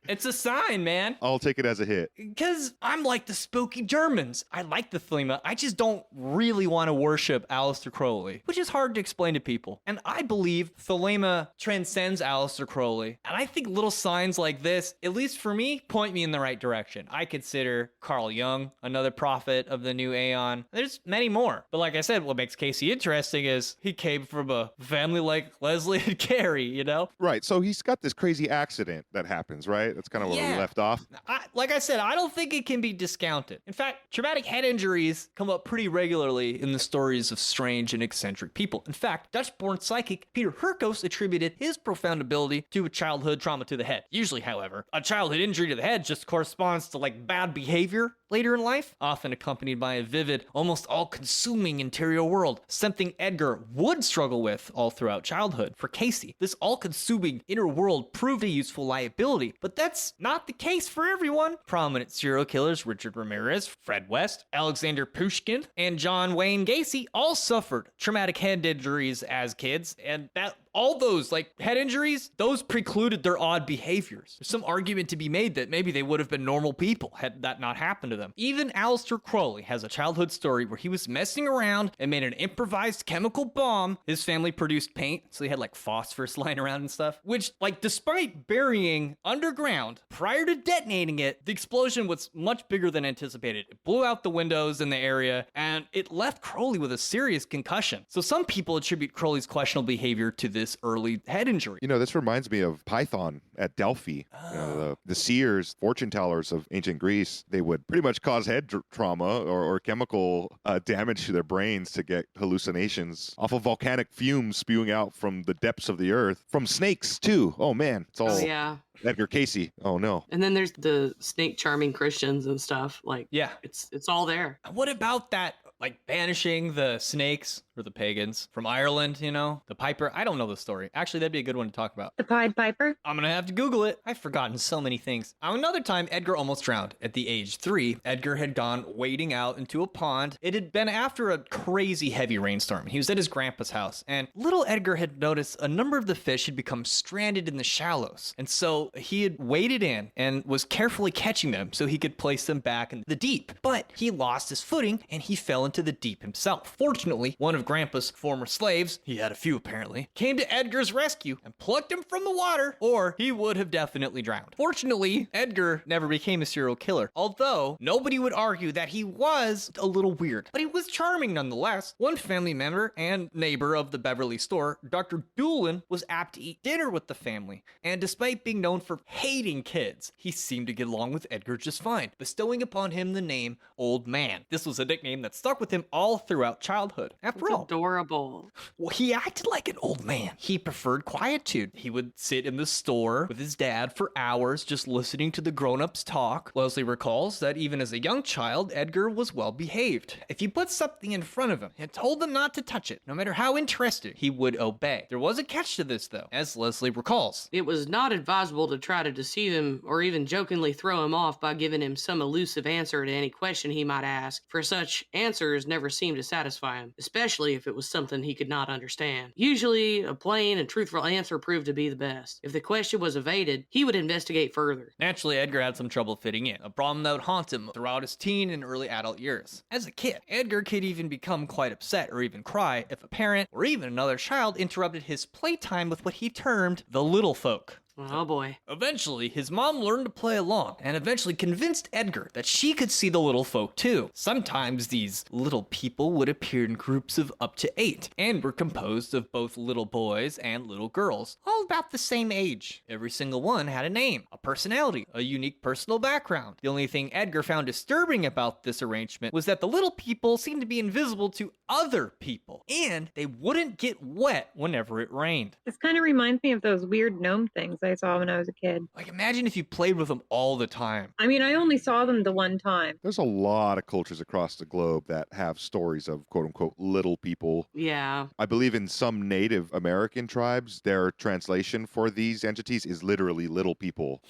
[SPEAKER 1] It's a sign, man.
[SPEAKER 4] I'll take it as a hit.
[SPEAKER 1] Because I'm like the spooky Germans. I like the Thelema. I just don't really want to worship Aleister Crowley, which is hard to explain to people. And I believe Thelema transcends Aleister Crowley. And I think little signs like this, at least for me, point me in the right direction. I consider Carl Jung another prophet of the new Aeon. There's many more. But like I said, what makes Cayce interesting is he came from a family like Leslie and Carrie, you know?
[SPEAKER 4] Right. So he's got this crazy accident that happens, right? That's kind of where we left off.
[SPEAKER 1] Like I said, I don't think it can be discounted. In fact, traumatic head injuries come up pretty regularly in the stories of strange and eccentric people. In fact, Dutch-born psychic Peter Hurkos attributed his profound ability to a childhood trauma to the head. Usually, however, a childhood injury to the head just corresponds to like bad behavior later in life, often accompanied by a vivid, almost all-consuming interior world, something Edgar would struggle with all throughout childhood. For Cayce, this all-consuming inner world proved a useful liability, but that's not the case for everyone. Prominent serial killers Richard Ramirez, Fred West, Alexander Pushkin, and John Wayne Gacy all suffered traumatic head injuries as kids, and that all those, like, head injuries, those precluded their odd behaviors. There's some argument to be made that maybe they would have been normal people had that not happened to them. Even Aleister Crowley has a childhood story where he was messing around and made an improvised chemical bomb. His family produced paint, so they had, like, phosphorus lying around and stuff, which, like, despite burying underground prior to detonating it, the explosion was much bigger than anticipated. It blew out the windows in the area, and it left Crowley with a serious concussion. So some people attribute Crowley's questionable behavior to this early head injury.
[SPEAKER 4] You know, this reminds me of Python at Delphi. You know, the seers, fortune tellers of ancient Greece, they would pretty much cause head trauma or chemical damage to their brains to get hallucinations off of volcanic fumes spewing out from the depths of the earth. From snakes, too. Oh, man. It's all Edgar Cayce. Oh, no.
[SPEAKER 3] And then there's the snake charming Christians and stuff. Like,
[SPEAKER 1] yeah,
[SPEAKER 3] it's all there.
[SPEAKER 1] What about that, like, banishing the snakes or the pagans from Ireland, you know? The Piper. I don't know the story. Actually, that'd be a good one to talk about.
[SPEAKER 2] The Pied Piper?
[SPEAKER 1] I'm gonna have to Google it. I've forgotten so many things. Another time, Edgar almost drowned. At the age 3, Edgar had gone wading out into a pond. It had been after a crazy heavy rainstorm. He was at his grandpa's house, and little Edgar had noticed a number of the fish had become stranded in the shallows. And so he had waded in and was carefully catching them so he could place them back in the deep. But he lost his footing and he fell into the deep himself. Fortunately, one of Grandpa's former slaves, he had a few apparently, came to Edgar's rescue and plucked him from the water, or he would have definitely drowned. Fortunately, Edgar never became a serial killer, although nobody would argue that he was a little weird, but he was charming nonetheless. One family member and neighbor of the Beverly store, Dr. Doolin, was apt to eat dinner with the family, and despite being known for hating kids, he seemed to get along with Edgar just fine, bestowing upon him the name Old Man. This was a nickname that stuck with him all throughout childhood. After all,
[SPEAKER 3] adorable.
[SPEAKER 1] Well, he acted like an old man. He preferred quietude. He would sit in the store with his dad for hours just listening to the grown-ups talk. Leslie recalls that even as a young child, Edgar was well behaved. If you put something in front of him and told him not to touch it, no matter how interested, he would obey. There was a catch to this, though, as Leslie recalls.
[SPEAKER 3] It was not advisable to try to deceive him or even jokingly throw him off by giving him some elusive answer to any question he might ask, for such answers never seemed to satisfy him, especially if it was something he could not understand. Usually, a plain and truthful answer proved to be the best. If the question was evaded, he would investigate further.
[SPEAKER 1] Naturally, Edgar had some trouble fitting in, a problem that would haunt him throughout his teen and early adult years. As a kid, Edgar could even become quite upset or even cry if a parent or even another child interrupted his playtime with what he termed the little folk.
[SPEAKER 3] Oh boy.
[SPEAKER 1] Eventually, his mom learned to play along and eventually convinced Edgar that she could see the little folk too. Sometimes these little people would appear in groups of up to 8 and were composed of both little boys and little girls, all about the same age. Every single one had a name, a personality, a unique personal background. The only thing Edgar found disturbing about this arrangement was that the little people seemed to be invisible to other people, and they wouldn't get wet whenever it rained.
[SPEAKER 2] This kind of reminds me of those weird gnome things I saw when I was a kid.
[SPEAKER 1] Like, imagine if you played with them all the time.
[SPEAKER 2] I mean, I only saw them the one time.
[SPEAKER 4] There's a lot of cultures across the globe that have stories of quote unquote little people.
[SPEAKER 3] Yeah.
[SPEAKER 4] I believe in some Native American tribes, their translation for these entities is literally little people.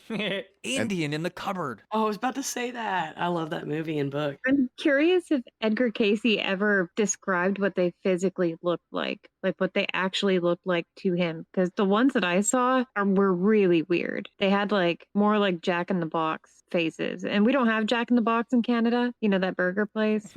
[SPEAKER 1] Indian in the cupboard.
[SPEAKER 3] Oh, I was about to say that. I love that movie and book.
[SPEAKER 2] I'm curious if Edgar Cayce ever described what they physically looked like what they actually looked like to him. Because the ones that I saw were really weird. They had more like Jack in the Box faces. And we don't have Jack in the Box in Canada, you know, that burger place.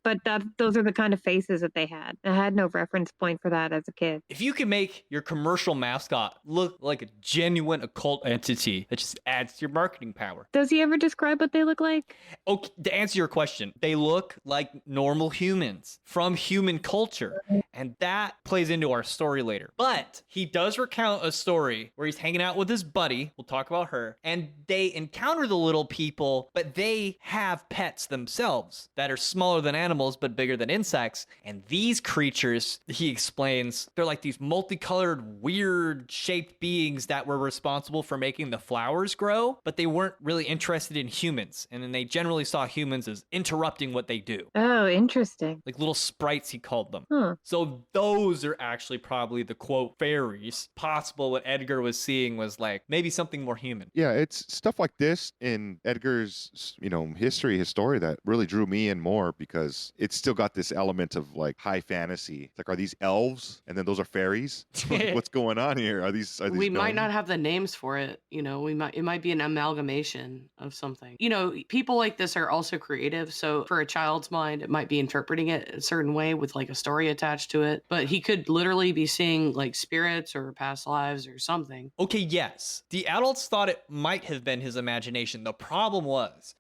[SPEAKER 2] But those are the kind of faces that they had. I had no reference point for that as a kid.
[SPEAKER 1] If you can make your commercial mascot look like a genuine occult entity, that just adds to your marketing power.
[SPEAKER 2] Does he ever describe what they look like?
[SPEAKER 1] Okay, to answer your question, they look like normal humans from human culture. And that plays into our story later. But he does recount a story where he's hanging out with his buddy. We'll talk about her. And they encounter the little people, but they have pets themselves that are smaller than animals, but bigger than insects. And these creatures, he explains, they're like these multicolored, weird shaped beings that were responsible for making the flowers grow, but they weren't really interested in humans. And then they generally saw humans as interrupting what they do.
[SPEAKER 2] Oh, interesting.
[SPEAKER 1] Like little sprites, he called them.
[SPEAKER 2] Huh.
[SPEAKER 1] So those are actually probably the quote fairies. Possible what Edgar was seeing was like maybe something more human.
[SPEAKER 4] Yeah, it's stuff like this in Edgar's, history, his story that really drew me in more because it's still got this element of like high fantasy. It's like, are these elves? And then those are fairies? What's going on here? Are these
[SPEAKER 3] we might
[SPEAKER 4] gnomes?
[SPEAKER 3] not have the names for it. It might be an amalgamation of something. People like this are also creative. So for a child's mind, it might be interpreting it a certain way with like a story attached to it. But he could literally be seeing like spirits or past lives or something.
[SPEAKER 1] Okay, yes. The adults thought it might have been his imagination. The problem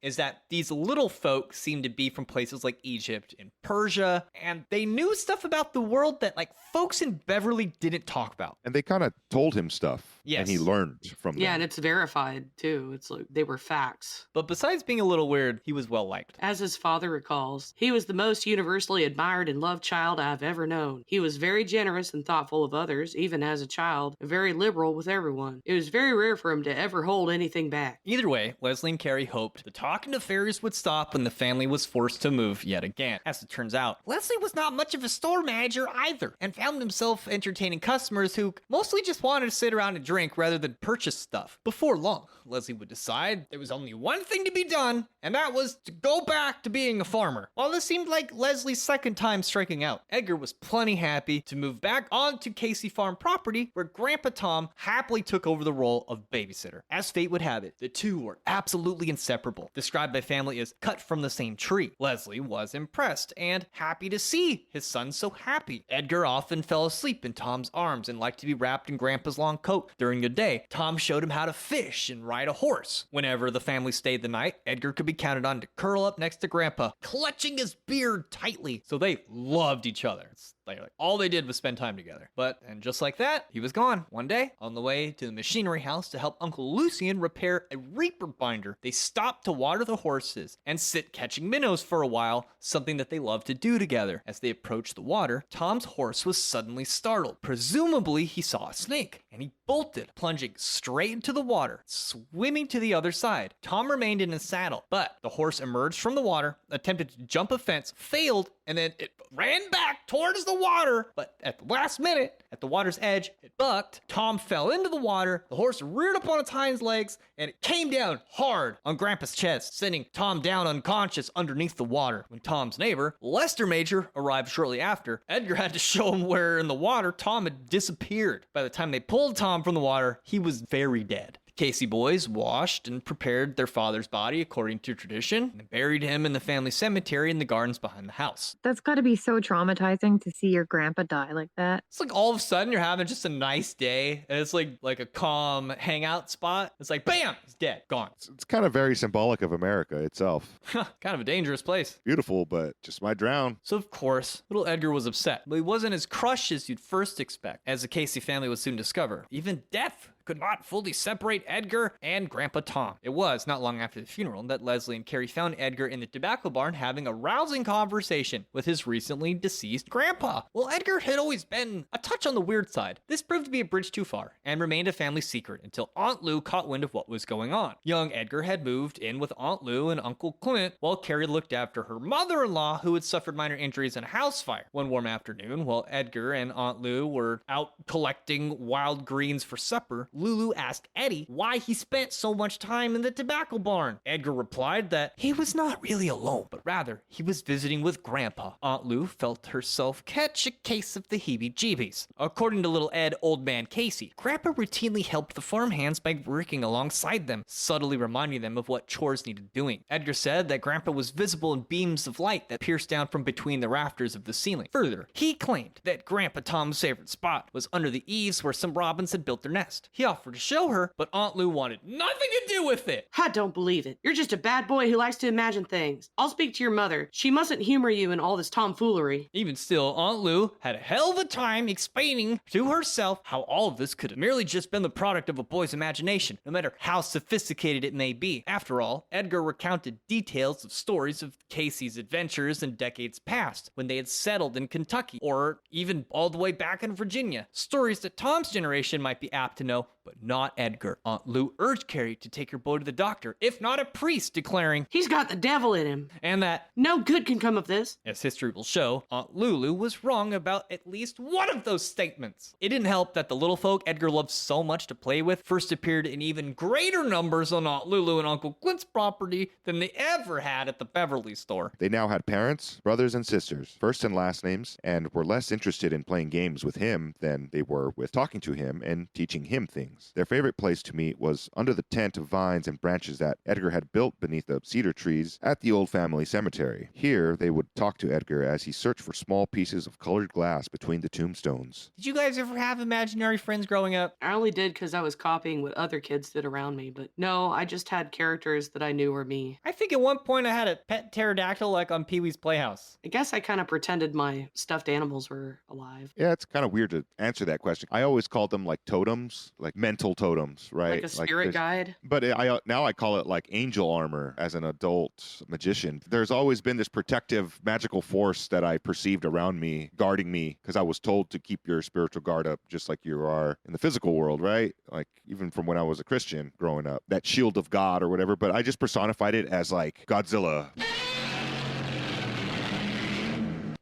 [SPEAKER 1] is that these little folk seemed to be from places like Egypt and Persia, and they knew stuff about the world that like folks in Beverly didn't talk about.
[SPEAKER 4] And they kind of told him stuff.
[SPEAKER 1] Yes.
[SPEAKER 4] And he learned from them.
[SPEAKER 3] Yeah, and it's verified too. It's like they were facts.
[SPEAKER 1] But besides being a little weird, he was well liked.
[SPEAKER 3] As his father recalls, he was the most universally admired and loved child I've ever known. He was very generous and thoughtful of others, even as a child, and very liberal with everyone. It was very rare for him to ever hold anything back.
[SPEAKER 1] Either way, Leslie and Carrie hoped the talking to fairies would stop when the family was forced to move yet again. As it turns out, Leslie was not much of a store manager either, and found himself entertaining customers who mostly just wanted to sit around and drink rather than purchase stuff. Before long, Leslie would decide there was only one thing to be done, and that was to go back to being a farmer. While this seemed like Leslie's second time striking out, Edgar was plenty happy to move back onto Cayce Farm property, where Grandpa Tom happily took over the role of babysitter. As fate would have it, the two were absolutely inseparable, described by family as cut from the same tree. Leslie was impressed and happy to see his son so happy. Edgar often fell asleep in Tom's arms and liked to be wrapped in Grandpa's long coat. During the day, Tom showed him how to fish and ride a horse. Whenever the family stayed the night, Edgar could be counted on to curl up next to Grandpa, clutching his beard tightly. So they loved each other. Like all they did was spend time together. And just like that, he was gone. One day, on the way to the machinery house to help Uncle Lucian repair a reaper binder, they stopped to water the horses and sit catching minnows for a while, something that they loved to do together. As they approached the water, Tom's horse was suddenly startled. Presumably, he saw a snake, and he bolted, plunging straight into the water, swimming to the other side. Tom remained in his saddle, but the horse emerged from the water, attempted to jump a fence, failed, and then it ran back towards the water. But at the last minute, at the water's edge, it bucked. Tom fell into the water. The horse reared up on its hind legs, and it came down hard on Grandpa's chest, sending Tom down unconscious underneath the water. When Tom's neighbor, Lester Major, arrived shortly after, Edgar had to show him where in the water Tom had disappeared. By the time they pulled Tom from the water, he was very dead. Cayce boys washed and prepared their father's body according to tradition and buried him in the family cemetery in the gardens behind the house.
[SPEAKER 2] That's got to be so traumatizing to see your grandpa die like that.
[SPEAKER 1] It's like all of a sudden you're having just a nice day and it's like a calm hangout spot. It's like, bam, he's dead, gone.
[SPEAKER 4] It's kind of very symbolic of America itself.
[SPEAKER 1] Kind of a dangerous place.
[SPEAKER 4] Beautiful, but just might drown.
[SPEAKER 1] So of course, little Edgar was upset, but he wasn't as crushed as you'd first expect, as the Cayce family would soon discover. Even death could not fully separate Edgar and Grandpa Tom. It was not long after the funeral that Leslie and Carrie found Edgar in the tobacco barn having a rousing conversation with his recently deceased grandpa. Well, Edgar had always been a touch on the weird side. This proved to be a bridge too far and remained a family secret until Aunt Lou caught wind of what was going on. Young Edgar had moved in with Aunt Lou and Uncle Clint while Carrie looked after her mother-in-law who had suffered minor injuries in a house fire. One warm afternoon, while Edgar and Aunt Lou were out collecting wild greens for supper, Lulu asked Eddie why he spent so much time in the tobacco barn. Edgar replied that he was not really alone, but rather he was visiting with Grandpa. Aunt Lou felt herself catch a case of the heebie-jeebies. According to little Ed, Old Man Cayce, Grandpa routinely helped the farmhands by working alongside them, subtly reminding them of what chores needed doing. Edgar said that Grandpa was visible in beams of light that pierced down from between the rafters of the ceiling. Further, he claimed that Grandpa Tom's favorite spot was under the eaves where some robins had built their nest. He offered to show her, but Aunt Lou wanted nothing to do with it.
[SPEAKER 3] I don't believe it. You're just a bad boy who likes to imagine things. I'll speak to your mother. She mustn't humor you in all this tomfoolery.
[SPEAKER 1] Even still, Aunt Lou had a hell of a time explaining to herself how all of this could have merely just been the product of a boy's imagination, no matter how sophisticated it may be. After all, Edgar recounted details of stories of Casey's adventures in decades past, when they had settled in Kentucky, or even all the way back in Virginia. Stories that Tom's generation might be apt to know, but not Edgar. Aunt Lou urged Carrie to take her boy to the doctor, if not a priest, declaring,
[SPEAKER 3] He's got the devil in him.
[SPEAKER 1] and that,
[SPEAKER 3] No good can come of this.
[SPEAKER 1] as history will show, Aunt Lulu was wrong about at least one of those statements. It didn't help that the little folk Edgar loved so much to play with first appeared in even greater numbers on Aunt Lulu and Uncle Clint's property than they ever had at the Beverly store.
[SPEAKER 4] They now had parents, brothers, and sisters, first and last names, and were less interested in playing games with him than they were with talking to him and teaching him things. Their favorite place to meet was under the tent of vines and branches that Edgar had built beneath the cedar trees at the old family cemetery. Here, they would talk to Edgar as he searched for small pieces of colored glass between the tombstones.
[SPEAKER 1] Did you guys ever have imaginary friends growing up?
[SPEAKER 3] I only did because I was copying what other kids did around me, but no, I just had characters that I knew were me.
[SPEAKER 1] I think at one point I had a pet pterodactyl like on Pee-wee's Playhouse.
[SPEAKER 3] I guess I kind of pretended my stuffed animals were alive.
[SPEAKER 4] Yeah, it's kind of weird to answer that question. I always called them like totems, like mental totems, right?
[SPEAKER 3] Like a spirit
[SPEAKER 4] there's-
[SPEAKER 3] guide.
[SPEAKER 4] But now I call it like angel armor as an adult magician. There's always been this protective magical force that I perceived around me, guarding me, because I was told to keep your spiritual guard up just like you are in the physical world, right? Like even from when I was a Christian growing up, that shield of God or whatever. But I just personified it as like Godzilla.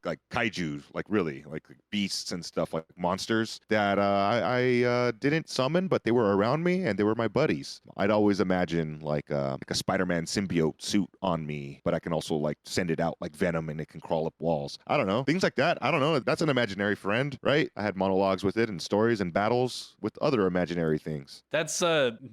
[SPEAKER 4] Like kaiju, like really, like beasts and stuff, like monsters that I didn't summon, but they were around me and they were my buddies. I'd always imagine like a Spider-Man symbiote suit on me, but I can also like send it out like Venom and it can crawl up walls. I don't know, things like that. I don't know. That's an imaginary friend, right? I had monologues with it and stories and battles with other imaginary things.
[SPEAKER 1] That's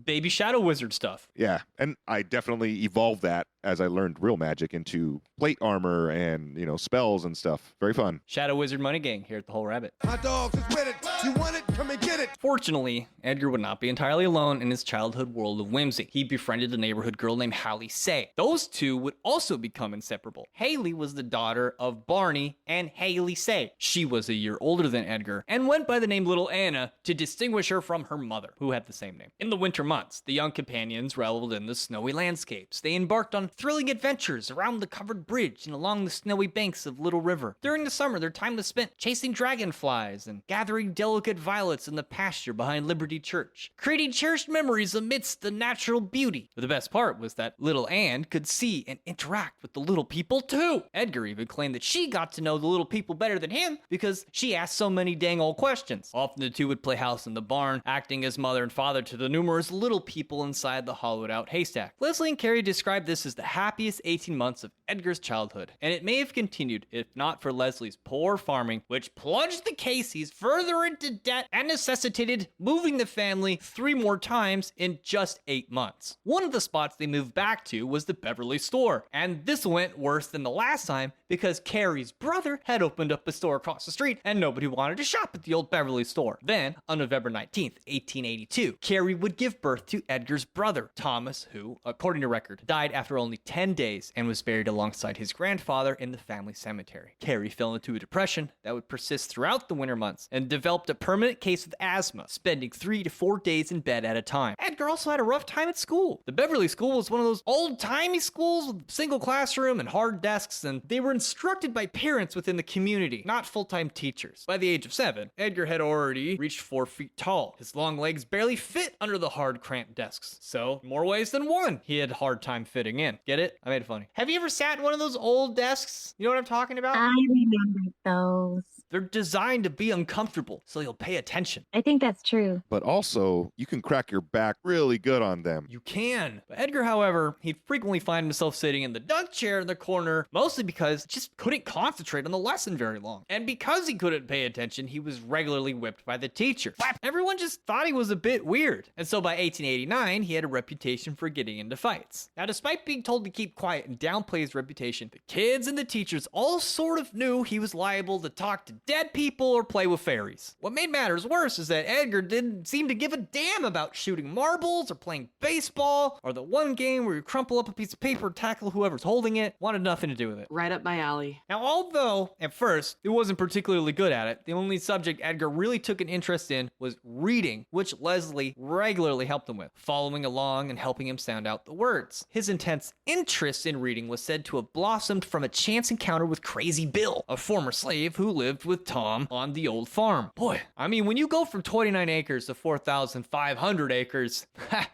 [SPEAKER 1] baby shadow wizard stuff.
[SPEAKER 4] Yeah, and I definitely evolved that as I learned real magic into plate armor and, spells and stuff. Very fun.
[SPEAKER 1] Shadow Wizard Money Gang here at the Whole Rabbit.
[SPEAKER 6] My dogs is with it. You want it? Come and get it.
[SPEAKER 1] Fortunately, Edgar would not be entirely alone in his childhood world of whimsy. He befriended a neighborhood girl named Hallie Say. Those two would also become inseparable. Haley was the daughter of Barney and Haley Say. She was a year older than Edgar and went by the name Little Anna to distinguish her from her mother, who had the same name. In the winter months, the young companions reveled in the snowy landscapes. They embarked on thrilling adventures around the covered bridge and along the snowy banks of Little River. During the summer, their time was spent chasing dragonflies and gathering delicate violets in the pasture behind Liberty Church, creating cherished memories amidst the natural beauty. But the best part was that little Anne could see and interact with the little people too. Edgar even claimed that she got to know the little people better than him because she asked so many dang old questions. Often the two would play house in the barn, acting as mother and father to the numerous little people inside the hollowed out haystack. Leslie and Carrie described this as the happiest 18 months of Edgar's childhood, and it may have continued if not for Leslie's poor farming, which plunged the Caseys further into debt and necessitated moving the family 3 more times in just 8 months. One of the spots they moved back to was the Beverly store, and this went worse than the last time because Carrie's brother had opened up a store across the street and nobody wanted to shop at the old Beverly store. Then, on November 19th, 1882, Carrie would give birth to Edgar's brother, Thomas, who, according to record, died after only 10 days and was buried alongside his grandfather in the family cemetery. Carrie fell into a depression that would persist throughout the winter months and developed a permanent case of asthma, spending 3 to 4 days in bed at a time. Edgar also had a rough time at school. The Beverly School was one of those old-timey schools with a single classroom and hard desks, and they were instructed by parents within the community, not full-time teachers. By the age of 7, Edgar had already reached 4 feet tall. His long legs barely fit under the hard, cramped desks. So, in more ways than one, he had a hard time fitting in. Get it? I made it funny. Have you ever sat in one of those old desks? You know what I'm talking about?
[SPEAKER 2] I remember those.
[SPEAKER 1] They're designed to be uncomfortable, so you'll pay attention.
[SPEAKER 2] I think that's true.
[SPEAKER 4] But also, you can crack your back really good on them.
[SPEAKER 1] You can. But Edgar, however, he'd frequently find himself sitting in the dunk chair in the corner, mostly because he just couldn't concentrate on the lesson very long. And because he couldn't pay attention, he was regularly whipped by the teacher. Everyone just thought he was a bit weird. And so by 1889, he had a reputation for getting into fights. Now, despite being told to keep quiet and downplay his reputation, the kids and the teachers all sort of knew he was liable to talk to dead people or play with fairies. What made matters worse is that Edgar didn't seem to give a damn about shooting marbles or playing baseball or the one game where you crumple up a piece of paper and tackle whoever's holding it. Wanted nothing to do with it.
[SPEAKER 3] Right up my alley.
[SPEAKER 1] Now, although at first he wasn't particularly good at it, the only subject Edgar really took an interest in was reading, which Leslie regularly helped him with, following along and helping him sound out the words. His intense interest in reading was said to have blossomed from a chance encounter with Crazy Bill, a former slave who lived with Tom on the old farm. Boy, I mean, when you go from 29 acres to 4,500 acres,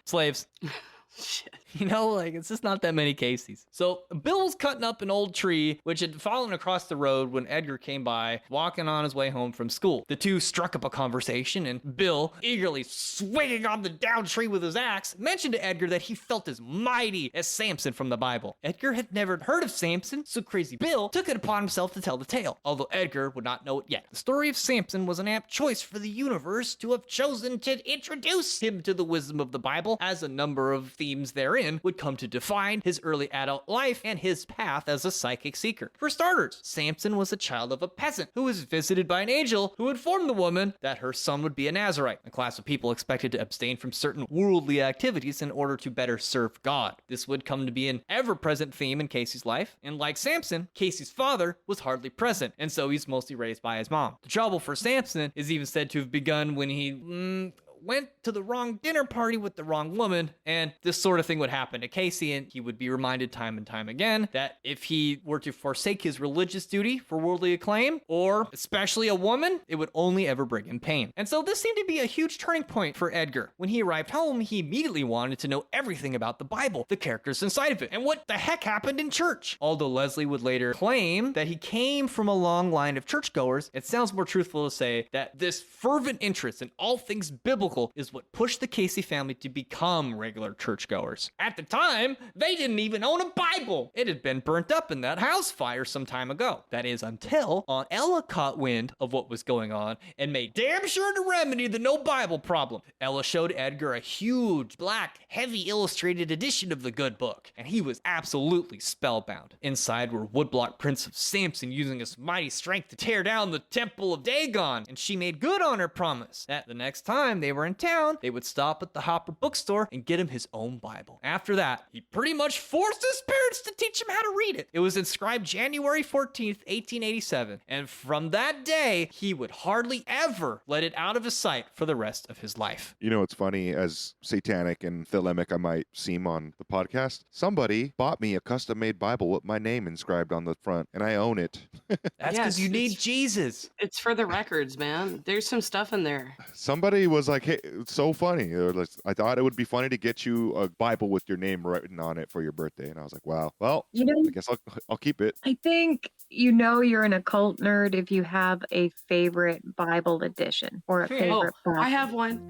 [SPEAKER 1] slaves.
[SPEAKER 3] Shit.
[SPEAKER 1] You know, like, it's just not that many Caseys. So, Bill was cutting up an old tree, which had fallen across the road when Edgar came by, walking on his way home from school. The two struck up a conversation, and Bill, eagerly swinging on the down tree with his axe, mentioned to Edgar that he felt as mighty as Samson from the Bible. Edgar had never heard of Samson, so Crazy Bill took it upon himself to tell the tale, although Edgar would not know it yet. The story of Samson was an apt choice for the universe to have chosen to introduce him to the wisdom of the Bible, as a number of themes therein would come to define his early adult life and his path as a psychic seeker. For starters, Samson was a child of a peasant who was visited by an angel who informed the woman that her son would be a Nazarite, a class of people expected to abstain from certain worldly activities in order to better serve God. This would come to be an ever-present theme in Casey's life, and like Samson, Casey's father was hardly present, and so he's mostly raised by his mom. The trouble for Samson is even said to have begun when he went to the wrong dinner party with the wrong woman, and this sort of thing would happen to Casey, and he would be reminded time and time again that if he were to forsake his religious duty for worldly acclaim, or especially a woman, it would only ever bring him pain. And so this seemed to be a huge turning point for Edgar. When he arrived home, he immediately wanted to know everything about the Bible, the characters inside of it, and what the heck happened in church. Although Leslie would later claim that he came from a long line of churchgoers, it sounds more truthful to say that this fervent interest in all things biblical is what pushed the Casey family to become regular churchgoers. At the time, they didn't even own a Bible. It had been burnt up in that house fire some time ago. That is, until Aunt Ella caught wind of what was going on and made damn sure to remedy the no Bible problem. Ella showed Edgar a huge, black, heavy illustrated edition of the good book, and he was absolutely spellbound. Inside were woodblock prints of Samson using his mighty strength to tear down the temple of Dagon, and she made good on her promise that the next time they were in town, they would stop at the Hopper bookstore and get him his own Bible. After that, he pretty much forced his parents to teach him how to read it. It was inscribed January 14th, 1887, and from that day, he would hardly ever let it out of his sight for the rest of his life.
[SPEAKER 4] You know, it's funny, as satanic and thelemic I might seem on the podcast, somebody bought me a custom-made Bible with my name inscribed on the front, and I own it.
[SPEAKER 1] That's because you need Jesus.
[SPEAKER 3] It's for the records, man. There's some stuff in there.
[SPEAKER 4] Somebody was like, hey, it's so funny. I thought it would be funny to get you a Bible with your name written on it for your birthday. And I was like, wow, well,
[SPEAKER 2] You know,
[SPEAKER 4] I guess I'll keep it.
[SPEAKER 2] I think you know you're an occult nerd if you have a favorite Bible edition or a favorite book.
[SPEAKER 3] I have one.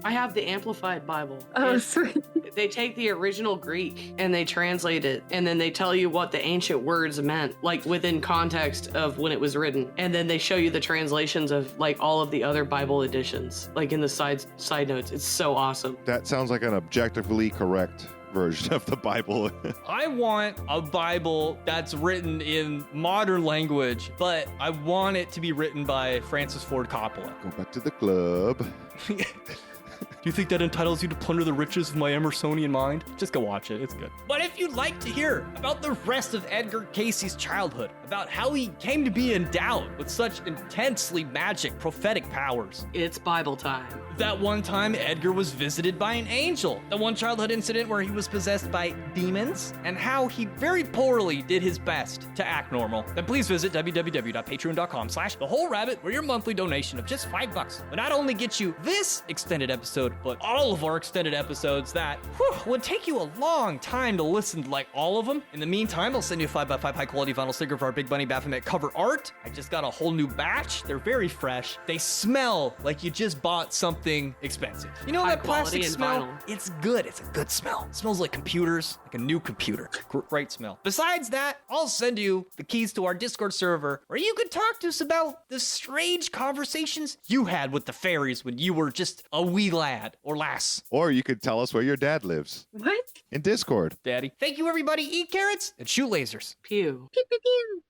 [SPEAKER 3] I have the Amplified Bible.
[SPEAKER 2] Oh,
[SPEAKER 3] It-
[SPEAKER 2] sweet.
[SPEAKER 3] They take the original Greek and they translate it, and then they tell you what the ancient words meant, like within context of when it was written. And then they show you the translations of like all of the other Bible editions, like in the side notes. It's so awesome.
[SPEAKER 4] That sounds like an objectively correct version of the Bible.
[SPEAKER 1] I want a Bible that's written in modern language, but I want it to be written by Francis Ford Coppola.
[SPEAKER 4] Go back to the club.
[SPEAKER 1] Do you think that entitles you to plunder the riches of my Emersonian mind? Just go watch it. It's good. But if if you'd like to hear about the rest of Edgar Cayce's childhood, about how he came to be endowed with such intensely magic prophetic powers.
[SPEAKER 3] It's Bible time.
[SPEAKER 1] That one time Edgar was visited by an angel. The one childhood incident where he was possessed by demons, and how he very poorly did his best to act normal. Then please visit www.patreon.com/thewholerabbit, where your monthly donation of just $5 will not only get you this extended episode, but all of our extended episodes that would take you a long time to listen to, like all of them. In the meantime, I'll send you a 5x5 high quality vinyl sticker for our Big Bunny Baphomet cover art. I just got a whole new batch. They're very fresh. They smell like you just bought something expensive. You know
[SPEAKER 3] High
[SPEAKER 1] that plastic
[SPEAKER 3] quality and
[SPEAKER 1] smell?
[SPEAKER 3] vinyl.
[SPEAKER 1] It's good. It's a good smell. It smells like computers, like a new computer. Great smell. Besides that, I'll send you the keys to our Discord server where you could talk to us about the strange conversations you had with the fairies when you were just a wee lad or lass.
[SPEAKER 4] Or you could tell us where your dad lives
[SPEAKER 2] What?
[SPEAKER 4] in Discord.
[SPEAKER 1] Daddy. Thank you, everybody. Eat carrots and shoot lasers.
[SPEAKER 3] Pew.
[SPEAKER 2] Pew, pew, pew.